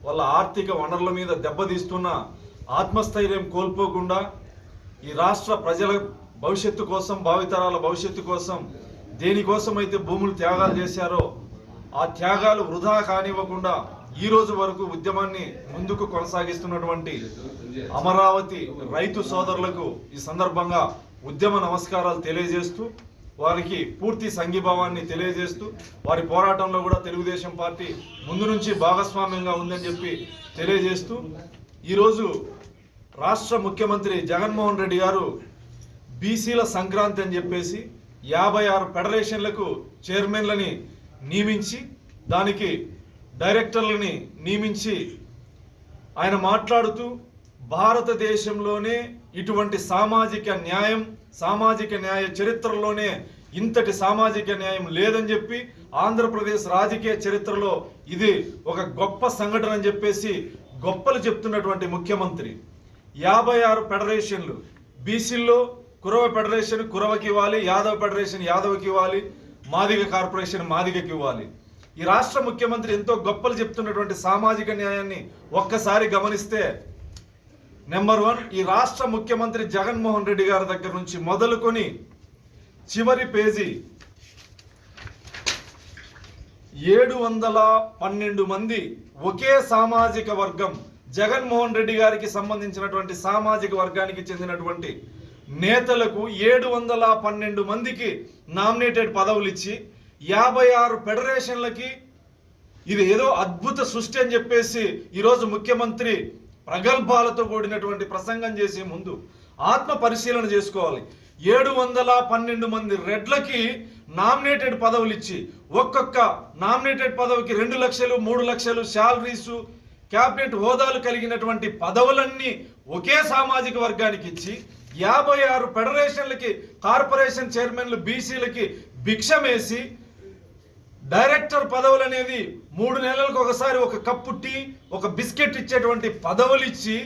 వాళ్ళ ఆర్థిక వనరుల మీద దెబ్బతీస్తున్నా ఆత్మస్థైర్యం కోల్పోకుండా ఈ రాష్ట్ర ప్రజల భవిష్యత్తు కోసం, భావితరాల భవిష్యత్తు కోసం దేనికోసం అయితే భూములు త్యాగాలు చేశారో ఆ త్యాగాలు వృధా కానివ్వకుండా ఈ రోజు వరకు ఉద్యమాన్ని ముందుకు కొనసాగిస్తున్నటువంటి అమరావతి రైతు సోదరులకు ఈ సందర్భంగా ఉద్యమ నమస్కారాలు తెలియజేస్తూ, వారికి పూర్తి సంఘీభావాన్ని తెలియజేస్తూ, వారి పోరాటంలో కూడా తెలుగుదేశం పార్టీ ముందు నుంచి భాగస్వామ్యంగా ఉందని చెప్పి తెలియజేస్తూ, ఈరోజు రాష్ట్ర ముఖ్యమంత్రి జగన్మోహన్ రెడ్డి గారు బీసీల సంక్రాంతి అని చెప్పేసి 56 ఫెడరేషన్లకు చైర్మన్లని నియమించి, దానికి డైరెక్టర్లని నియమించి ఆయన మాట్లాడుతూ భారతదేశంలోనే ఇటువంటి సామాజిక న్యాయ చరిత్రలోనే ఇంతటి సామాజిక న్యాయం లేదని చెప్పి, ఆంధ్రప్రదేశ్ రాజకీయ చరిత్రలో ఇది ఒక గొప్ప సంఘటన అని చెప్పేసి గొప్పలు చెప్తున్నటువంటి ముఖ్యమంత్రి 56 ఫెడరేషన్లు, బీసీల్లో కురవ ఫెడరేషన్ కురవకి ఇవ్వాలి, యాదవ్ ఫెడరేషన్ యాదవ్కి ఇవ్వాలి, మాదిగ కార్పొరేషన్ మాదిగకి ఇవ్వాలి. ఈ రాష్ట్ర ముఖ్యమంత్రి ఎంతో గొప్పలు చెప్తున్నటువంటి సామాజిక న్యాయాన్ని ఒక్కసారి గమనిస్తే, నెంబర్ 1 ఈ రాష్ట్ర ముఖ్యమంత్రి జగన్మోహన్ రెడ్డి గారి దగ్గర నుంచి మొదలుకొని చివరి పేజీ 712 మంది ఒకే సామాజిక వర్గం, జగన్మోహన్ రెడ్డి గారికి సంబంధించినటువంటి సామాజిక వర్గానికి చెందినటువంటి నేతలకు 712 మందికి నామినేటెడ్ పదవులు ఇచ్చి 56 ఫెడరేషన్లకి ఇది ఏదో అద్భుత సృష్టి అని చెప్పేసి ఈరోజు ముఖ్యమంత్రి ప్రగల్భాలతో కూడినటువంటి ప్రసంగం చేసే ముందు ఆత్మ పరిశీలన చేసుకోవాలి. 712 మంది రెడ్లకి నామినేటెడ్ పదవులు ఇచ్చి, ఒక్కొక్క నామినేటెడ్ పదవికి 2 లక్షలు 3 లక్షలు శాలరీసు, క్యాబినెట్ హోదాలు కలిగినటువంటి పదవులన్నీ ఒకే సామాజిక వర్గానికి ఇచ్చి 56 ఫెడరేషన్లకి కార్పొరేషన్ చైర్మన్లు బీసీలకి భిక్షమేసి, డైరెక్టర్ పదవులు అనేది 3 నెలలకు ఒకసారి ఒక కప్పు టీ ఒక బిస్కెట్ ఇచ్చేటువంటి పదవులు ఇచ్చి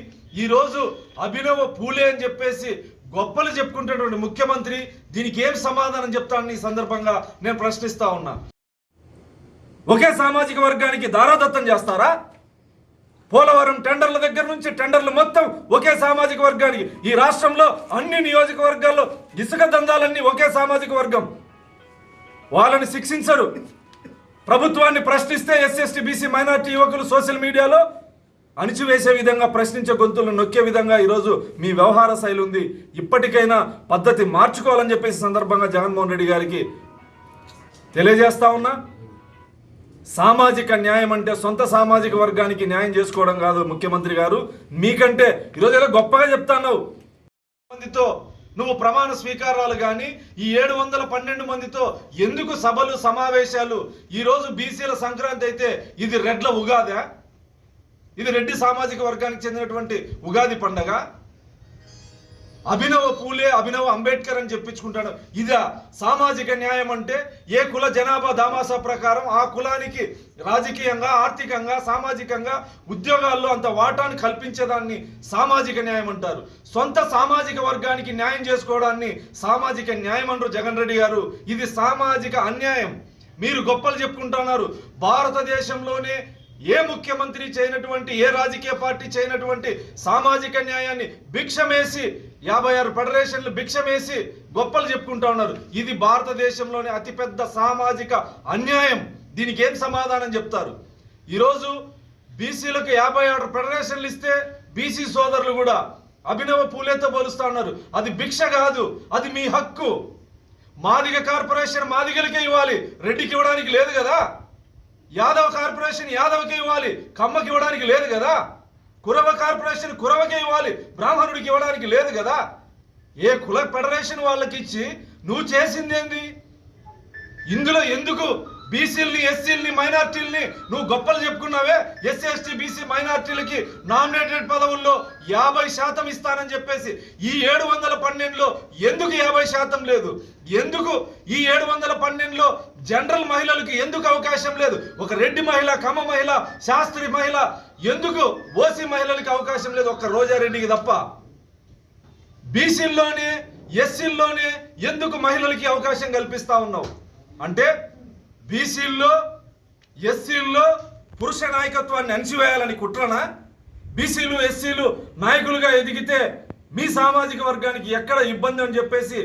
ఈరోజు అభినవ పూలే అని చెప్పేసి గొప్పలు చెప్పుకుంటున్నటువంటి ముఖ్యమంత్రి దీనికి ఏం సమాధానం చెప్తానని ఈ సందర్భంగా నేను ప్రశ్నిస్తా ఉన్నా. ఒకే సామాజిక వర్గానికి దారాదత్తం చేస్తారా? పోలవరం టెండర్ల దగ్గర నుంచి టెండర్లు మొత్తం ఒకే సామాజిక వర్గానికి. ఈ రాష్ట్రంలో అన్ని నియోజకవర్గాల్లో ఇసుక దందాలన్నీ ఒకే సామాజిక వర్గం. వాళ్ళని శిక్షించరు. ప్రభుత్వాన్ని ప్రశ్నిస్తే ఎస్సీ బీసీ మైనారిటీ యువకులు సోషల్ మీడియాలో అణిచివేసే విధంగా, ప్రశ్నించే గొంతులను నొక్కే విధంగా ఈరోజు మీ వ్యవహార శైలి ఉంది. ఇప్పటికైనా పద్ధతి మార్చుకోవాలని చెప్పేసి సందర్భంగా జగన్మోహన్ రెడ్డి గారికి తెలియజేస్తా ఉన్నా. సామాజిక న్యాయం అంటే సొంత సామాజిక వర్గానికి న్యాయం చేసుకోవడం కాదు ముఖ్యమంత్రి గారు. మీకంటే ఈరోజు ఏదో గొప్పగా చెప్తాను, మందితో నువ్వు ప్రమాణ స్వీకారాలు కానీ ఈ 712 మందితో ఎందుకు సభలు సమావేశాలు? ఈరోజు బీసీల సంక్రాంతి అయితే ఇది రెడ్ల ఉగాదా? ఇది రెడ్డి సామాజిక వర్గానికి చెందినటువంటి ఉగాది పండగ. అభినవ పూలే అభినవ అంబేద్కర్ అని చెప్పించుకుంటాడు. ఇదా సామాజిక న్యాయం అంటే? ఏ కుల జనాభా దామాసా ప్రకారం ఆ కులానికి రాజకీయంగా, ఆర్థికంగా, సామాజికంగా, ఉద్యోగాల్లో అంత వాటాను కల్పించేదాన్ని సామాజిక న్యాయం అంటారు. సొంత సామాజిక వర్గానికి న్యాయం చేసుకోవడాన్ని సామాజిక న్యాయం అంటారు జగన్ రెడ్డి గారు. ఇది సామాజిక అన్యాయం. మీరు గొప్పలు చెప్పుకుంటున్నారు. భారతదేశంలోనే ఏ ముఖ్యమంత్రి చేయనటువంటి, ఏ రాజకీయ పార్టీ చేయనటువంటి సామాజిక న్యాయాన్ని భిక్షమేసి 56 ఫెడరేషన్లు భిక్షమేసి గొప్పలు చెప్పుకుంటా ఉన్నారు. ఇది భారతదేశంలోనే అతిపెద్ద సామాజిక అన్యాయం. దీనికి ఏం సమాధానం చెప్తారు? ఈరోజు బీసీలకు 56 ఫెడరేషన్లు ఇస్తే బీసీ సోదరులు కూడా అభినవ పూలేతో పోలుస్తా ఉన్నారు. అది భిక్ష కాదు, అది మీ హక్కు. మాదిగ కార్పొరేషన్ మాదిగలకే ఇవ్వాలి, రెడ్డికి ఇవ్వడానికి లేదు కదా. యాదవ్ కార్పొరేషన్ యాదవ్కి ఇవ్వాలి, కమ్మకి ఇవ్వడానికి లేదు కదా. కురవ కార్పొరేషన్ కురవకే ఇవ్వాలి, బ్రాహ్మణుడికి ఇవ్వడానికి లేదు కదా. ఏ కుల ఫెడరేషన్ వాళ్ళకి ఇచ్చి నువ్వు చేసింది ఏంది? ఇందులో ఎందుకు బీసీలని, ఎస్సీలని, మైనార్టీలని నువ్వు గొప్పలు చెప్పుకున్నావే. ఎస్సీ, ఎస్టీ, బీసీ, మైనార్టీలకి నామినేటెడ్ పదవుల్లో 50% ఇస్తానని చెప్పేసి ఈ 712లో ఎందుకు 50% లేదు? ఎందుకు ఈ 712లో జనరల్ మహిళలకు ఎందుకు అవకాశం లేదు? ఒక రెడ్డి మహిళ, కమ్మ మహిళ, శాస్త్రి మహిళ, ఎందుకు ఓసీ మహిళలకు అవకాశం లేదు? ఒక్క రోజారెడ్డికి తప్ప. బీసీల్లోనే, ఎస్సీల్లోనే ఎందుకు మహిళలకి అవకాశం కల్పిస్తా ఉన్నావు? అంటే బీసీల్లో, ఎస్సీల్లో పురుష నాయకత్వాన్ని అణిచివేయాలని కుట్రనా? బీసీలు, ఎస్సీలు నాయకులుగా ఎదిగితే మీ సామాజిక వర్గానికి ఎక్కడ ఇబ్బంది అని చెప్పేసి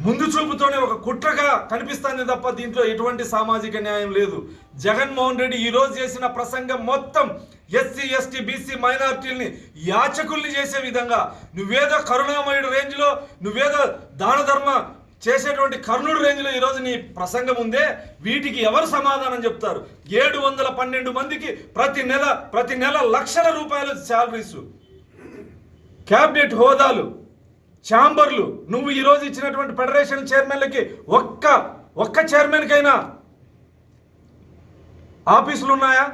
ముందు చూపుతోనే ఒక కుట్రగా కనిపిస్తుంది తప్ప దీంట్లో ఎటువంటి సామాజిక న్యాయం లేదు. జగన్మోహన్ రెడ్డి ఈ రోజు చేసిన ప్రసంగం మొత్తం ఎస్సీ, ఎస్టీ, బీసీ, మైనార్టీల్ని యాచకుల్ని చేసే విధంగా, నువ్వేదో కరుణామయుడు రేంజ్లో, నువ్వేదో దాన ధర్మ చేసేటువంటి కర్ణుడు రేంజ్లో ఈరోజు నీ ప్రసంగం ఉందే. వీటికి ఎవరు సమాధానం చెప్తారు? 712 మందికి ప్రతి నెల లక్షల రూపాయల శాలరీస్, క్యాబినెట్ హోదాలు, ఛాంబర్లు. నువ్వు ఈరోజు ఇచ్చినటువంటి ఫెడరేషన్ చైర్మన్లకి ఒక్క చైర్మన్కైనా ఆఫీసులు ఉన్నాయా?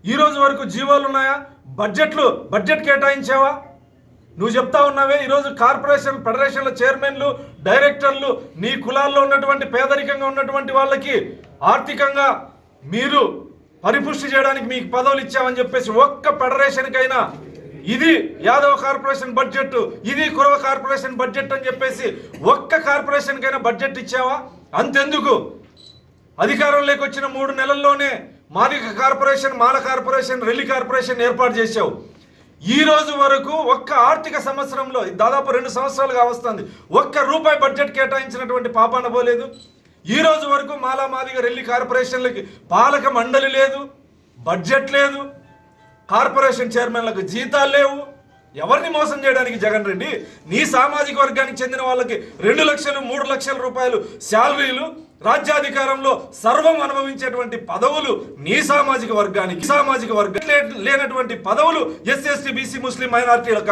ఈ రోజు వరకు జీవోలు ఉన్నాయా? బడ్జెట్ కేటాయించావా? నువ్వు చెప్తా ఉన్నావే ఈరోజు కార్పొరేషన్, ఫెడరేషన్ల చైర్మన్లు, డైరెక్టర్లు నీ కులాల్లో ఉన్నటువంటి పేదరికంగా ఉన్నటువంటి వాళ్ళకి ఆర్థికంగా మీరు పరిపుష్టి చేయడానికి మీకు పదవులు ఇచ్చామని చెప్పేసి ఒక్క ఫెడరేషన్కైనా ఇది యాదవ కార్పొరేషన్ బడ్జెట్, ఇది కురవ కార్పొరేషన్ బడ్జెట్ అని చెప్పేసి ఒక్క కార్పొరేషన్కైనా బడ్జెట్ ఇచ్చావా? అంతెందుకు అధికారంలోకి వచ్చిన 3 నెలల్లోనే మాదిగ కార్పొరేషన్, మాల కార్పొరేషన్, రెల్లి కార్పొరేషన్ ఏర్పాటు చేశావు. ఈ రోజు వరకు ఒక్క ఆర్థిక సంవత్సరంలో, దాదాపు 2 సంవత్సరాలుగా వస్తుంది, ₹1 బడ్జెట్ కేటాయించినటువంటి పాపాన పోలేదు. ఈ రోజు వరకు మాలా, మాదిగ, రెల్లి కార్పొరేషన్లకి పాలక మండలి లేదు, బడ్జెట్ లేదు, కార్పొరేషన్ చైర్మన్లకు జీతాలు లేవు. ఎవరిని మోసం చేయడానికి జగన్ రెడ్డి? నీ సామాజిక వర్గానికి చెందిన వాళ్ళకి 2 లక్షలు, 3 లక్షల రూపాయలు శాలరీలు, రాజ్యాధికారంలో సర్వం అనుభవించేటువంటి పదవులు నీ సామాజిక వర్గానికి లేనటువంటి పదవులు ఎస్సీ, ఎస్టీ, బీసీ, ముస్లిం మైనార్టీలక.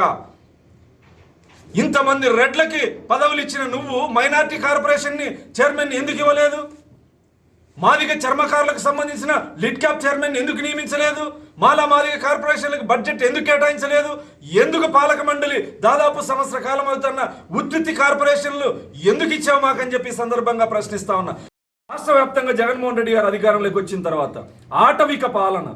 ఇంతమంది రెడ్లకి పదవులు ఇచ్చిన నువ్వు మైనార్టీ కార్పొరేషన్ చైర్మన్ ఎందుకు ఇవ్వలేదు? మాదిగ చర్మకారులకు సంబంధించిన లిడ్ క్యాప్ చైర్మన్ ఎందుకు నియమించలేదు? మాదిగ కార్పొరేషన్లకు బడ్జెట్ ఎందుకు కేటాయించలేదు? ఎందుకు పాలక మండలి దాదాపు సంవత్సర కాలం అవుతున్న ఉత్పత్తి కార్పొరేషన్లు ఎందుకు ఇచ్చావు మాకని చెప్పి సందర్భంగా ప్రశ్నిస్తా ఉన్నా. రాష్ట్ర వ్యాప్తంగా జగన్మోహన్ రెడ్డి గారు అధికారంలోకి వచ్చిన తర్వాత ఆటవిక పాలన,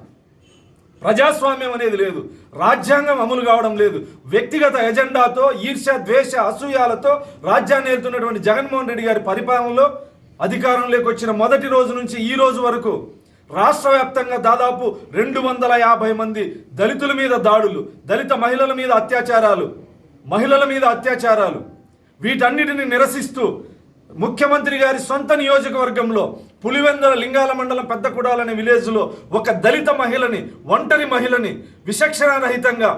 ప్రజాస్వామ్యం అనేది లేదు, రాజ్యాంగం అమలు కావడం లేదు, వ్యక్తిగత ఎజెండాతో, ఈర్ష్య, ద్వేష, అసూయాలతో రాజ్యాన్ని ఏలుతున్నటువంటి జగన్మోహన్ రెడ్డి గారి పరిపాలనలో అధికారంలోకి వచ్చిన మొదటి రోజు నుంచి ఈ రోజు వరకు రాష్ట్ర వ్యాప్తంగా దాదాపు 250 మంది దళితుల మీద దాడులు, దళిత మహిళల మీద అత్యాచారాలు, వీటన్నిటిని నిరసిస్తూ ముఖ్యమంత్రి గారి సొంత నియోజకవర్గంలో పులివెందుల లింగాల మండలం పెద్దకుడాల అనే విలేజ్లో ఒక దళిత మహిళని, ఒంటరి మహిళని విచక్షణారహితంగా,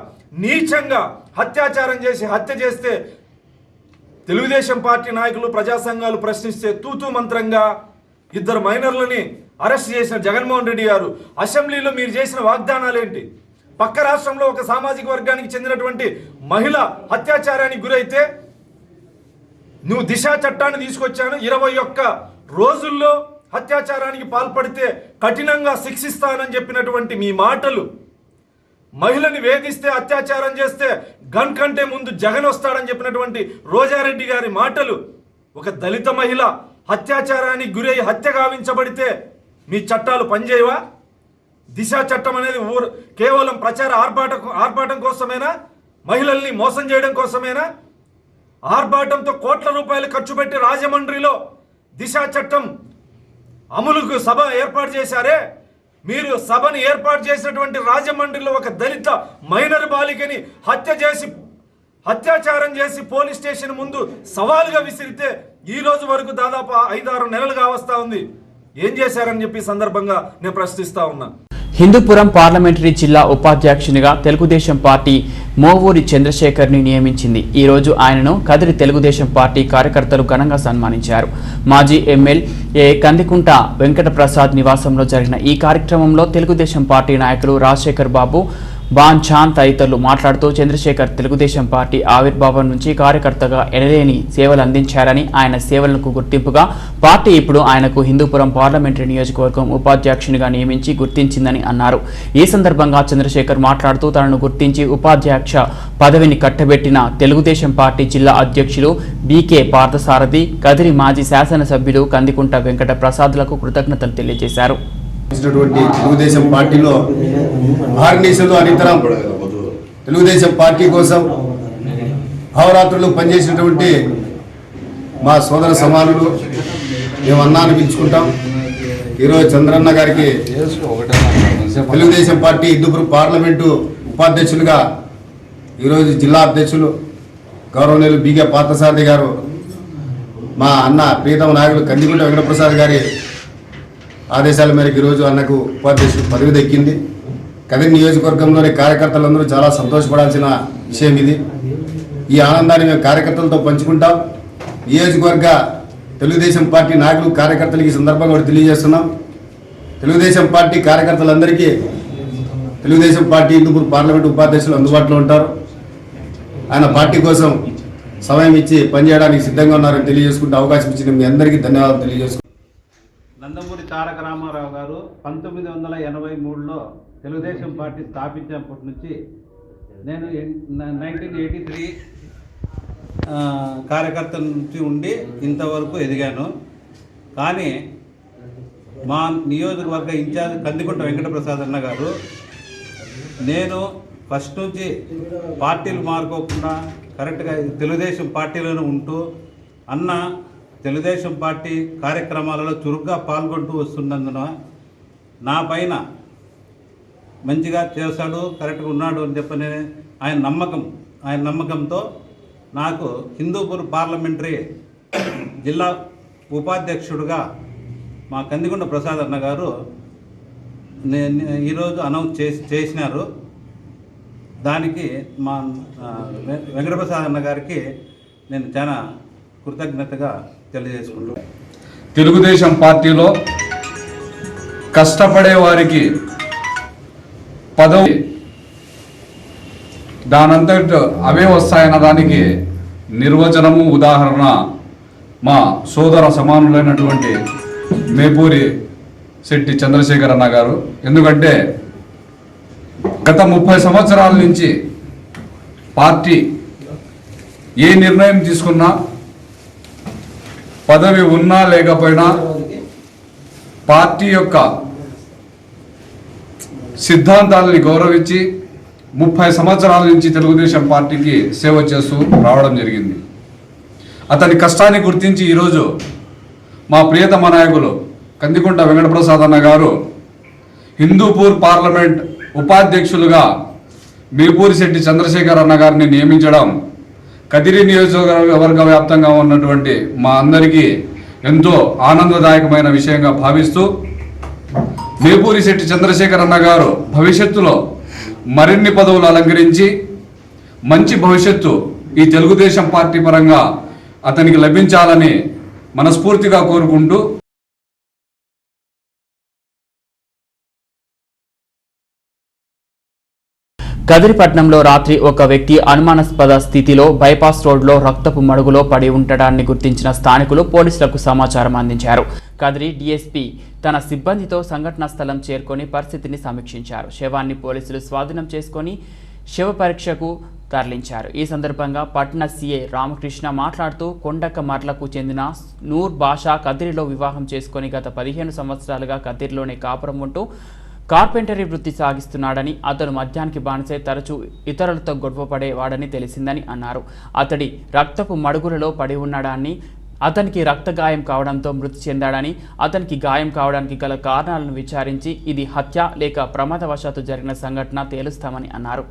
నీచంగా హత్య చేస్తే తెలుగుదేశం పార్టీ నాయకులు, ప్రజా సంఘాలు ప్రశ్నిస్తే తూతూ మంత్రంగా 2 మైనర్లని అరెస్ట్ చేసిన జగన్మోహన్ రెడ్డి గారు అసెంబ్లీలో మీరు చేసిన వాగ్దానాలు ఏంటి? పక్క రాష్ట్రంలో ఒక సామాజిక వర్గానికి చెందినటువంటి మహిళ అత్యాచారానికి గురైతే నువ్వు దిశా చట్టాన్ని తీసుకొచ్చాను, 21 రోజుల్లో అత్యాచారానికి పాల్పడితే కఠినంగా శిక్షిస్తానని చెప్పినటువంటి మీ మాటలు, మహిళని వేధిస్తే, అత్యాచారం చేస్తే గన్ కంటే ముందు జగన్ వస్తాడని చెప్పినటువంటి రోజారెడ్డి గారి మాటలు, ఒక దళిత మహిళ అత్యాచారానికి గురై హత్య గావించబడితే మీ చట్టాలు పనిచేయవా? దిశా చట్టం అనేది కేవలం ప్రచార ఆర్భాటం కోసమేనా? మహిళల్ని మోసం చేయడం కోసమేనా? ఆర్భాటంతో కోట్ల రూపాయలు ఖర్చు పెట్టి రాజమండ్రిలో దిశా చట్టం అమలుకు సభ ఏర్పాటు చేశారే, మీరు సభను ఏర్పాటు చేసినటువంటి రాజమండ్రిలో ఒక దళిత మైనర్ బాలికని అత్యాచారం చేసి పోలీస్ స్టేషన్ ముందు సవాలుగా విసిరితే ఈ రోజు వరకు దాదాపు 5-6 నెలలుగా వస్తా ఉంది. ఏం చేశారని చెప్పి సందర్భంగా నేను ప్రశ్నిస్తా ఉన్నా. హిందూపురం పార్లమెంటరీ జిల్లా ఉపాధ్యక్షునిగా తెలుగుదేశం పార్టీ మోవూరి చంద్రశేఖర్ని నియమించింది. ఈ రోజు ఆయనను కదిరి తెలుగుదేశం పార్టీ కార్యకర్తలు ఘనంగా సన్మానించారు. మాజీ ఎమ్మెల్యే కందికుంట వెంకటప్రసాద్ నివాసంలో జరిగిన ఈ కార్యక్రమంలో తెలుగుదేశం పార్టీ నాయకులు రాజశేఖర్ బాబు, బాన్ చాంద్ తదితరులు మాట్లాడుతూ చంద్రశేఖర్ తెలుగుదేశం పార్టీ ఆవిర్భావం నుంచి కార్యకర్తగా ఎనలేని సేవలు అందించారని, ఆయన సేవలకు గుర్తింపుగా పార్టీ ఇప్పుడు ఆయనకు హిందూపురం పార్లమెంటరీ నియోజకవర్గం ఉపాధ్యక్షునిగా నియమించి గుర్తించిందని అన్నారు. ఈ సందర్భంగా చంద్రశేఖర్ మాట్లాడుతూ తనను గుర్తించి ఉపాధ్యక్ష పదవిని కట్టబెట్టిన తెలుగుదేశం పార్టీ జిల్లా అధ్యక్షులు బీకే పార్థసారథి, కదిరి మాజీ శాసనసభ్యులు కందికుంట వెంకట ప్రసాద్లకు కృతజ్ఞతలు తెలియజేశారు. తెలుగుదేశం పార్టీలో ఆర్గనైజేషన్లో అనితరం తెలుగుదేశం పార్టీ కోసం అహోరాత్రులు పనిచేసినటువంటి మా సోదర సమానులు మేము అన్నాన్ని పిలుచుకుంటాం. ఈరోజు చంద్రన్న గారికి తెలుగుదేశం పార్టీ హిందూపురం పార్లమెంటు ఉపాధ్యక్షులుగా ఈరోజు జిల్లా అధ్యక్షులు గౌరవనీయులు బీకే పార్థసారథి గారు, మా అన్న ప్రీతమ నాయకులు కందికుంట వెంకటప్రసాద్ గారి ఆదేశాల మేరకు ఈరోజు అన్నకు ఉపాధ్యక్షుడు పదవి దక్కింది. కదిరి నియోజకవర్గంలోని కార్యకర్తలందరూ చాలా సంతోషపడాల్సిన విషయం ఇది. ఈ ఆనందాన్ని మేము కార్యకర్తలతో పంచుకుంటాం. నియోజకవర్గ తెలుగుదేశం పార్టీ నాయకులు కార్యకర్తలకు ఈ సందర్భంగా కూడా తెలియజేస్తున్నాం. తెలుగుదేశం పార్టీ కార్యకర్తలందరికీ తెలుగుదేశం పార్టీ హిందూపురం పార్లమెంటు ఉపాధ్యక్షులు అందుబాటులో ఉంటారు. ఆయన పార్టీ కోసం సమయం ఇచ్చి పనిచేయడానికి సిద్ధంగా ఉన్నారని తెలియజేసుకుంటూ అవకాశం ఇచ్చిన మీ అందరికీ ధన్యవాదాలు తెలియజేసుకుంటాం. నందమూరి తారక రామారావు గారు 1983లో తెలుగుదేశం పార్టీ స్థాపించినప్పటి నుంచి నేను 1983 కార్యకర్త నుంచి ఉండి ఇంతవరకు ఎదిగాను. కానీ మా నియోజకవర్గ ఇన్ఛార్జ్ కందికుంట వెంకటప్రసాద్ అన్న గారు, నేను ఫస్ట్ నుంచి పార్టీలు మారుకోకుండా కరెక్ట్గా తెలుగుదేశం పార్టీలోనే ఉంటూ అన్న తెలుగుదేశం పార్టీ కార్యక్రమాలలో చురుగ్గా పాల్గొంటూ వస్తున్నందున నా పైన మంచిగా చేశాడు, కరెక్ట్గా ఉన్నాడు అని చెప్పని ఆయన నమ్మకంతో నాకు హిందూపురం పార్లమెంటరీ జిల్లా ఉపాధ్యక్షుడుగా మా కందికొండ ప్రసాద్ అన్న గారు ఈరోజు అనౌన్స్ చేసినారు. దానికి మా వెంకటప్రసాద్ అన్న గారికి నేను చాలా కృతజ్ఞతగా తెలియజేసుకుంటున్నాను. తెలుగుదేశం పార్టీలో కష్టపడే వారికి పదవి దానంతట అవే వస్తాయన్న దానికి నిర్వచనము ఉదాహరణ మా సోదర సమానులైనటువంటి మేపూరి శెట్టి చంద్రశేఖర్ అన్న గారు. ఎందుకంటే గత 30 సంవత్సరాల నుంచి పార్టీ ఏ నిర్ణయం తీసుకున్నా, పదవి ఉన్నా లేకపోయినా పార్టీ యొక్క సిద్ధాంతాలని గౌరవించి 30 సంవత్సరాల నుంచి తెలుగుదేశం పార్టీకి సేవ చేస్తూ రావడం జరిగింది. అతని కష్టాన్ని గుర్తించి ఈరోజు మా ప్రియతమ నాయకులు కందికుంట వెంకటప్రసాద్ అన్న గారు హిందూపూర్ పార్లమెంట్ ఉపాధ్యక్షులుగా మేపూరి శెట్టి చంద్రశేఖర్ అన్న గారిని నియమించడం కదిరి నియోజకవర్గ వ్యాప్తంగా ఉన్నటువంటి మా అందరికీ ఎంతో ఆనందదాయకమైన విషయంగా భావిస్తూ, మేపూరి శెట్టి చంద్రశేఖర్ అన్న గారు భవిష్యత్తులో మరిన్ని పదవులు అలంకరించి మంచి భవిష్యత్తు ఈ తెలుగుదేశం పార్టీ పరంగా అతనికి లభించాలని మనస్ఫూర్తిగా కోరుకుంటూ, కదిరిపట్నంలో రాత్రి ఒక వ్యక్తి అనుమానాస్పద స్థితిలో బైపాస్ రోడ్లో రక్తపు మడుగులో పడి ఉండటాన్ని గుర్తించిన స్థానికులు పోలీసులకు సమాచారం అందించారు. కదిరి డీఎస్పీ తన సిబ్బందితో సంఘటనా స్థలం చేరుకొని పరిస్థితిని సమీక్షించారు. శవాన్ని పోలీసులు స్వాధీనం చేసుకొని శవ పరీక్షకు తరలించారు. ఈ సందర్భంగా పట్టణ సీఐ రామకృష్ణ మాట్లాడుతూ, కొండకమర్లకు చెందిన నూర్ బాషా కదిరిలో వివాహం చేసుకొని గత 15 సంవత్సరాలుగా కదిరిలోనే కాపురం ఉంటూ కార్పెంటరీ వృత్తి సాగిస్తున్నాడని, అతను మద్యానికి బానిసై తరచూ ఇతరులతో గొడవపడేవాడని తెలిసిందని అన్నారు. అతడి రక్తపు మడుగులలో పడి ఉన్నాడని, అతనికి రక్తగాయం కావడంతో మృతి చెందాడని, అతనికి గాయం కావడానికి గల కారణాలను విచారించి ఇది హత్య లేక ప్రమాదవశాత్తు జరిగిన సంఘటన తేలుస్తామని అన్నారు.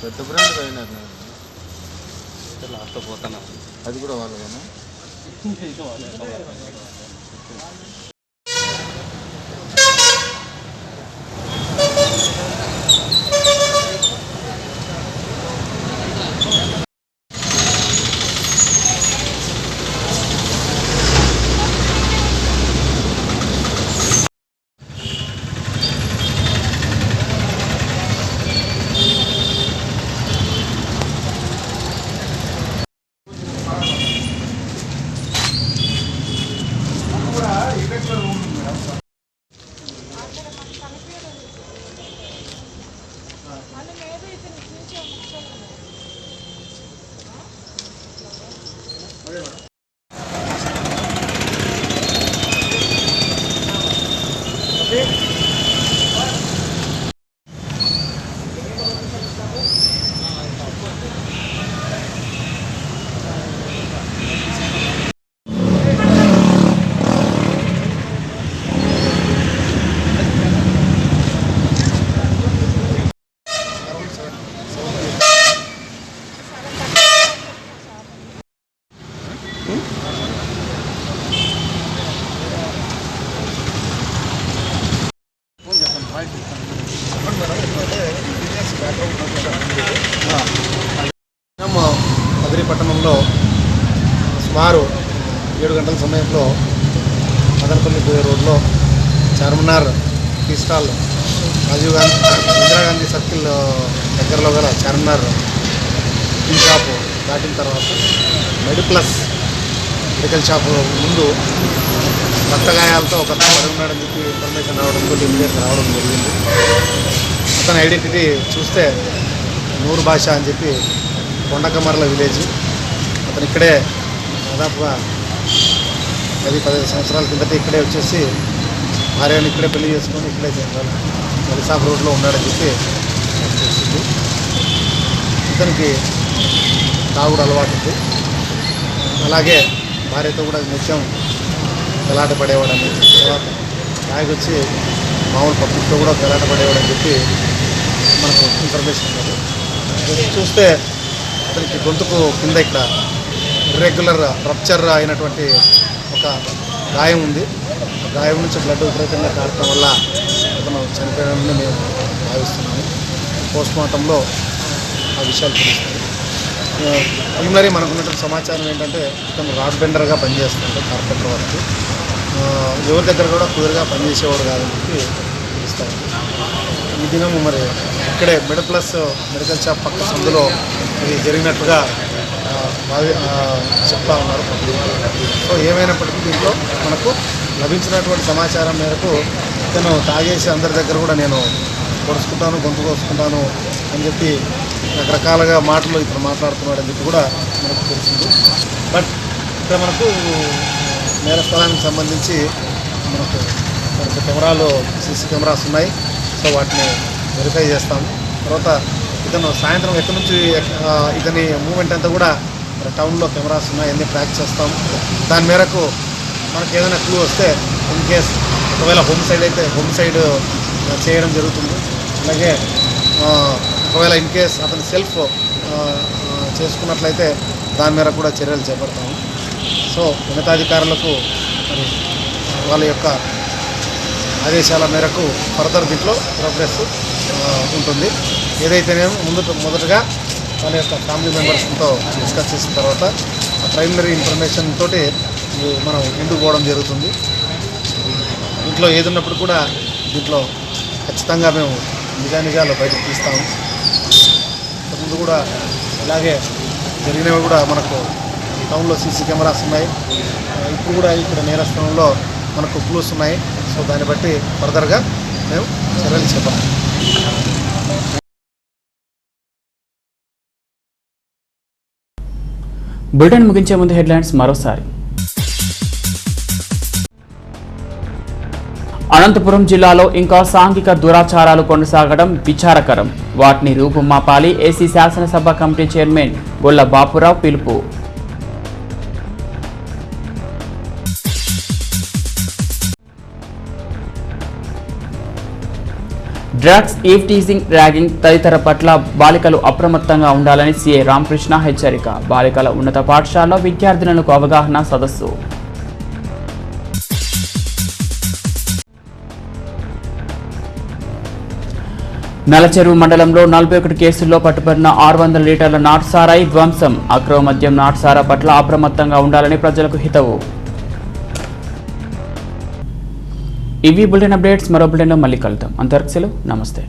పెద్ద బ్రాండ్ అయినారు లాస్ట్లో పోతాను అది కూడా వాళ్ళేనా పట్టణంలో సుమారు 7 గంటల సమయంలో మదనపల్లి పోయే రోడ్లో Charminar tea stall Rajiv Gandhi Indira Gandhi circle దగ్గరలో గల చార్మినార్ టీ షాపు దాటిన తర్వాత మెడిప్లస్ మెడికల్ షాపు ముందు రక్తగాయాలతో ఒక అతను పడి ఉన్నాడని చెప్పి ఇన్ఫర్మేషన్ రావడంతో ఇమీడియట్గా రావడం జరిగింది. అతని ఐడెంటిటీ చూస్తే నూరు భాష అని చెప్పి కొండకమర్ల విలేజ్. అతను ఇక్కడే దాదాపుగా 10-15 సంవత్సరాల కిందట ఇక్కడే వచ్చేసి భార్యని ఇక్కడే పెళ్లి చేసుకొని ఇక్కడే వలిసాబ్ రోడ్లో ఉన్నాడని చెప్పి తెలిసింది. ఇతనికి తాగుడు అలవాటు ఉంది. అలాగే భార్యతో కూడా నిత్యం గలాట పడేవాడని, తర్వాత తాగి వచ్చి మామూలు పబ్లిక్తో కూడా గలాట పడేవాడని చెప్పి మనకు ఇన్ఫర్మేషన్ ఉన్నది. చూస్తే అతనికి గొంతుకు కింద ఇక్కడ ఇర్రెగ్యులర్ రప్చర్ అయినటువంటి ఒక గాయం ఉంది. ఆ గాయం నుంచి బ్లడ్ విపరీతంగా కారటం వల్ల అతను చనిపోయాడని మేము భావిస్తున్నాము. పోస్ట్మార్టంలో ఆ విషయాలు తెలుస్తుంది. ప్రిలిమినరీ మనకు ఉన్నటువంటి సమాచారం ఏంటంటే ఇతను రాడ్ బెండర్గా పనిచేస్తుంటే కార్పెంటర్ వర్క్, ఎవరి దగ్గర కూడా కుదురుగా పనిచేసేవాడు కాదని చెప్పి తెలుస్తాను. ఈ దినము మరి ఇక్కడే మెడిప్లస్ మెడికల్ షాప్ పక్క సందులో ఇది జరిగినట్టుగా చెప్తా ఉన్నారు పబ్లిక్. సో ఏమైనప్పటికీ దీంట్లో మనకు లభించినటువంటి సమాచారం మేరకు ఇతను తాగేసి అందరి దగ్గర కూడా నేను పొడుచుకుంటాను, గొంతు కోసుకుంటాను అని చెప్పి రకరకాలుగా మాటలు ఇప్పుడు మాట్లాడుతున్నాడు అని చెప్పి కూడా మనకు తెలిసింది. బట్ ఇక్కడ మనకు నేర స్థలానికి సంబంధించి మనకు కెమెరాలు సీసీ కెమెరాస్ ఉన్నాయి. సో వాటిని వెరిఫై చేస్తాము. తర్వాత ఇతను సాయంత్రం ఎక్కడి నుంచి ఇతని మూమెంట్ అంతా కూడా టౌన్లో కెమెరాస్ ఉన్నాయి, అన్నీ ట్రాక్ చేస్తాము. దాని మేరకు మనకు ఏదైనా క్లూ వస్తే ఇన్ కేస్ ఒకవేళ హోమ్ సైడ్ అయితే హోమ్ సైడ్ చేయడం జరుగుతుంది. అలాగే ఒకవేళ ఇన్ కేస్ అతను సెల్ఫ్ చేసుకున్నట్లయితే దాని మేరకు కూడా చర్యలు చేపడతాము. సో ఉన్నతాధికారులకు మరి వాళ్ళ యొక్క ఆదేశాల మేరకు ఫర్దర్ దీంట్లో ప్రోగ్రెస్ ఉంటుంది. ఏదైతేనేమో మొదటగా వాళ్ళ యొక్క ఫ్యామిలీ మెంబర్స్తో డిస్కస్ చేసిన తర్వాత ప్రైమరీ ఇన్ఫర్మేషన్ తోటి మనం ముందుకు పోవడం జరుగుతుంది. దీంట్లో ఏది ఉన్నప్పుడు కూడా దీంట్లో ఖచ్చితంగా మేము నిజాలు బయటకు తీస్తాము. ముందు కూడా ఇలాగే జరిగినవి కూడా మనకు టౌన్లో సీసీ కెమెరాస్ ఉన్నాయి. ఇప్పుడు కూడా ఇక్కడ నేరస్థలంలో మనకు క్లూస్ ఉన్నాయి. సో దాన్ని బట్టి ఫర్దర్గా మేము చర్యలు చేపడతాం. బులెటిన్ ముగించే ముందు హెడ్లైన్స్ మరోసారి. అనంతపురం జిల్లాలో ఇంకా సాంఘిక దురాచారాలు కొనసాగడం విచారకరం. వాటిని రూపుమాపాలి ఏసీ శాసనసభ కమిటీ చైర్మన్ గొల్ల బాపురావు పిలుపు. డ్రగ్స్, ఈవ్ టీజింగ్, ర్యాగింగ్ తదితర పట్ల బాలికలు అప్రమత్తంగా ఉండాలని సీఐ రామకృష్ణ హెచ్చరిక. బాలికల ఉన్నత పాఠశాలలో విద్యార్థినులకు అవగాహన సదస్సు. నలచెరువు మండలంలో 41 కేసుల్లో పట్టుబడిన 600 లీటర్ల నాటుసారాయి ధ్వంసం. అక్రమ మద్యం నాటుసారా పట్ల అప్రమత్తంగా ఉండాలని ప్రజలకు హితవు. ఇవి బులెటిన్ అప్డేట్స్. మరో బులెటిన్లో మళ్ళీ కలుద్దాం. అంతవరకు సెలవు. నమస్తే.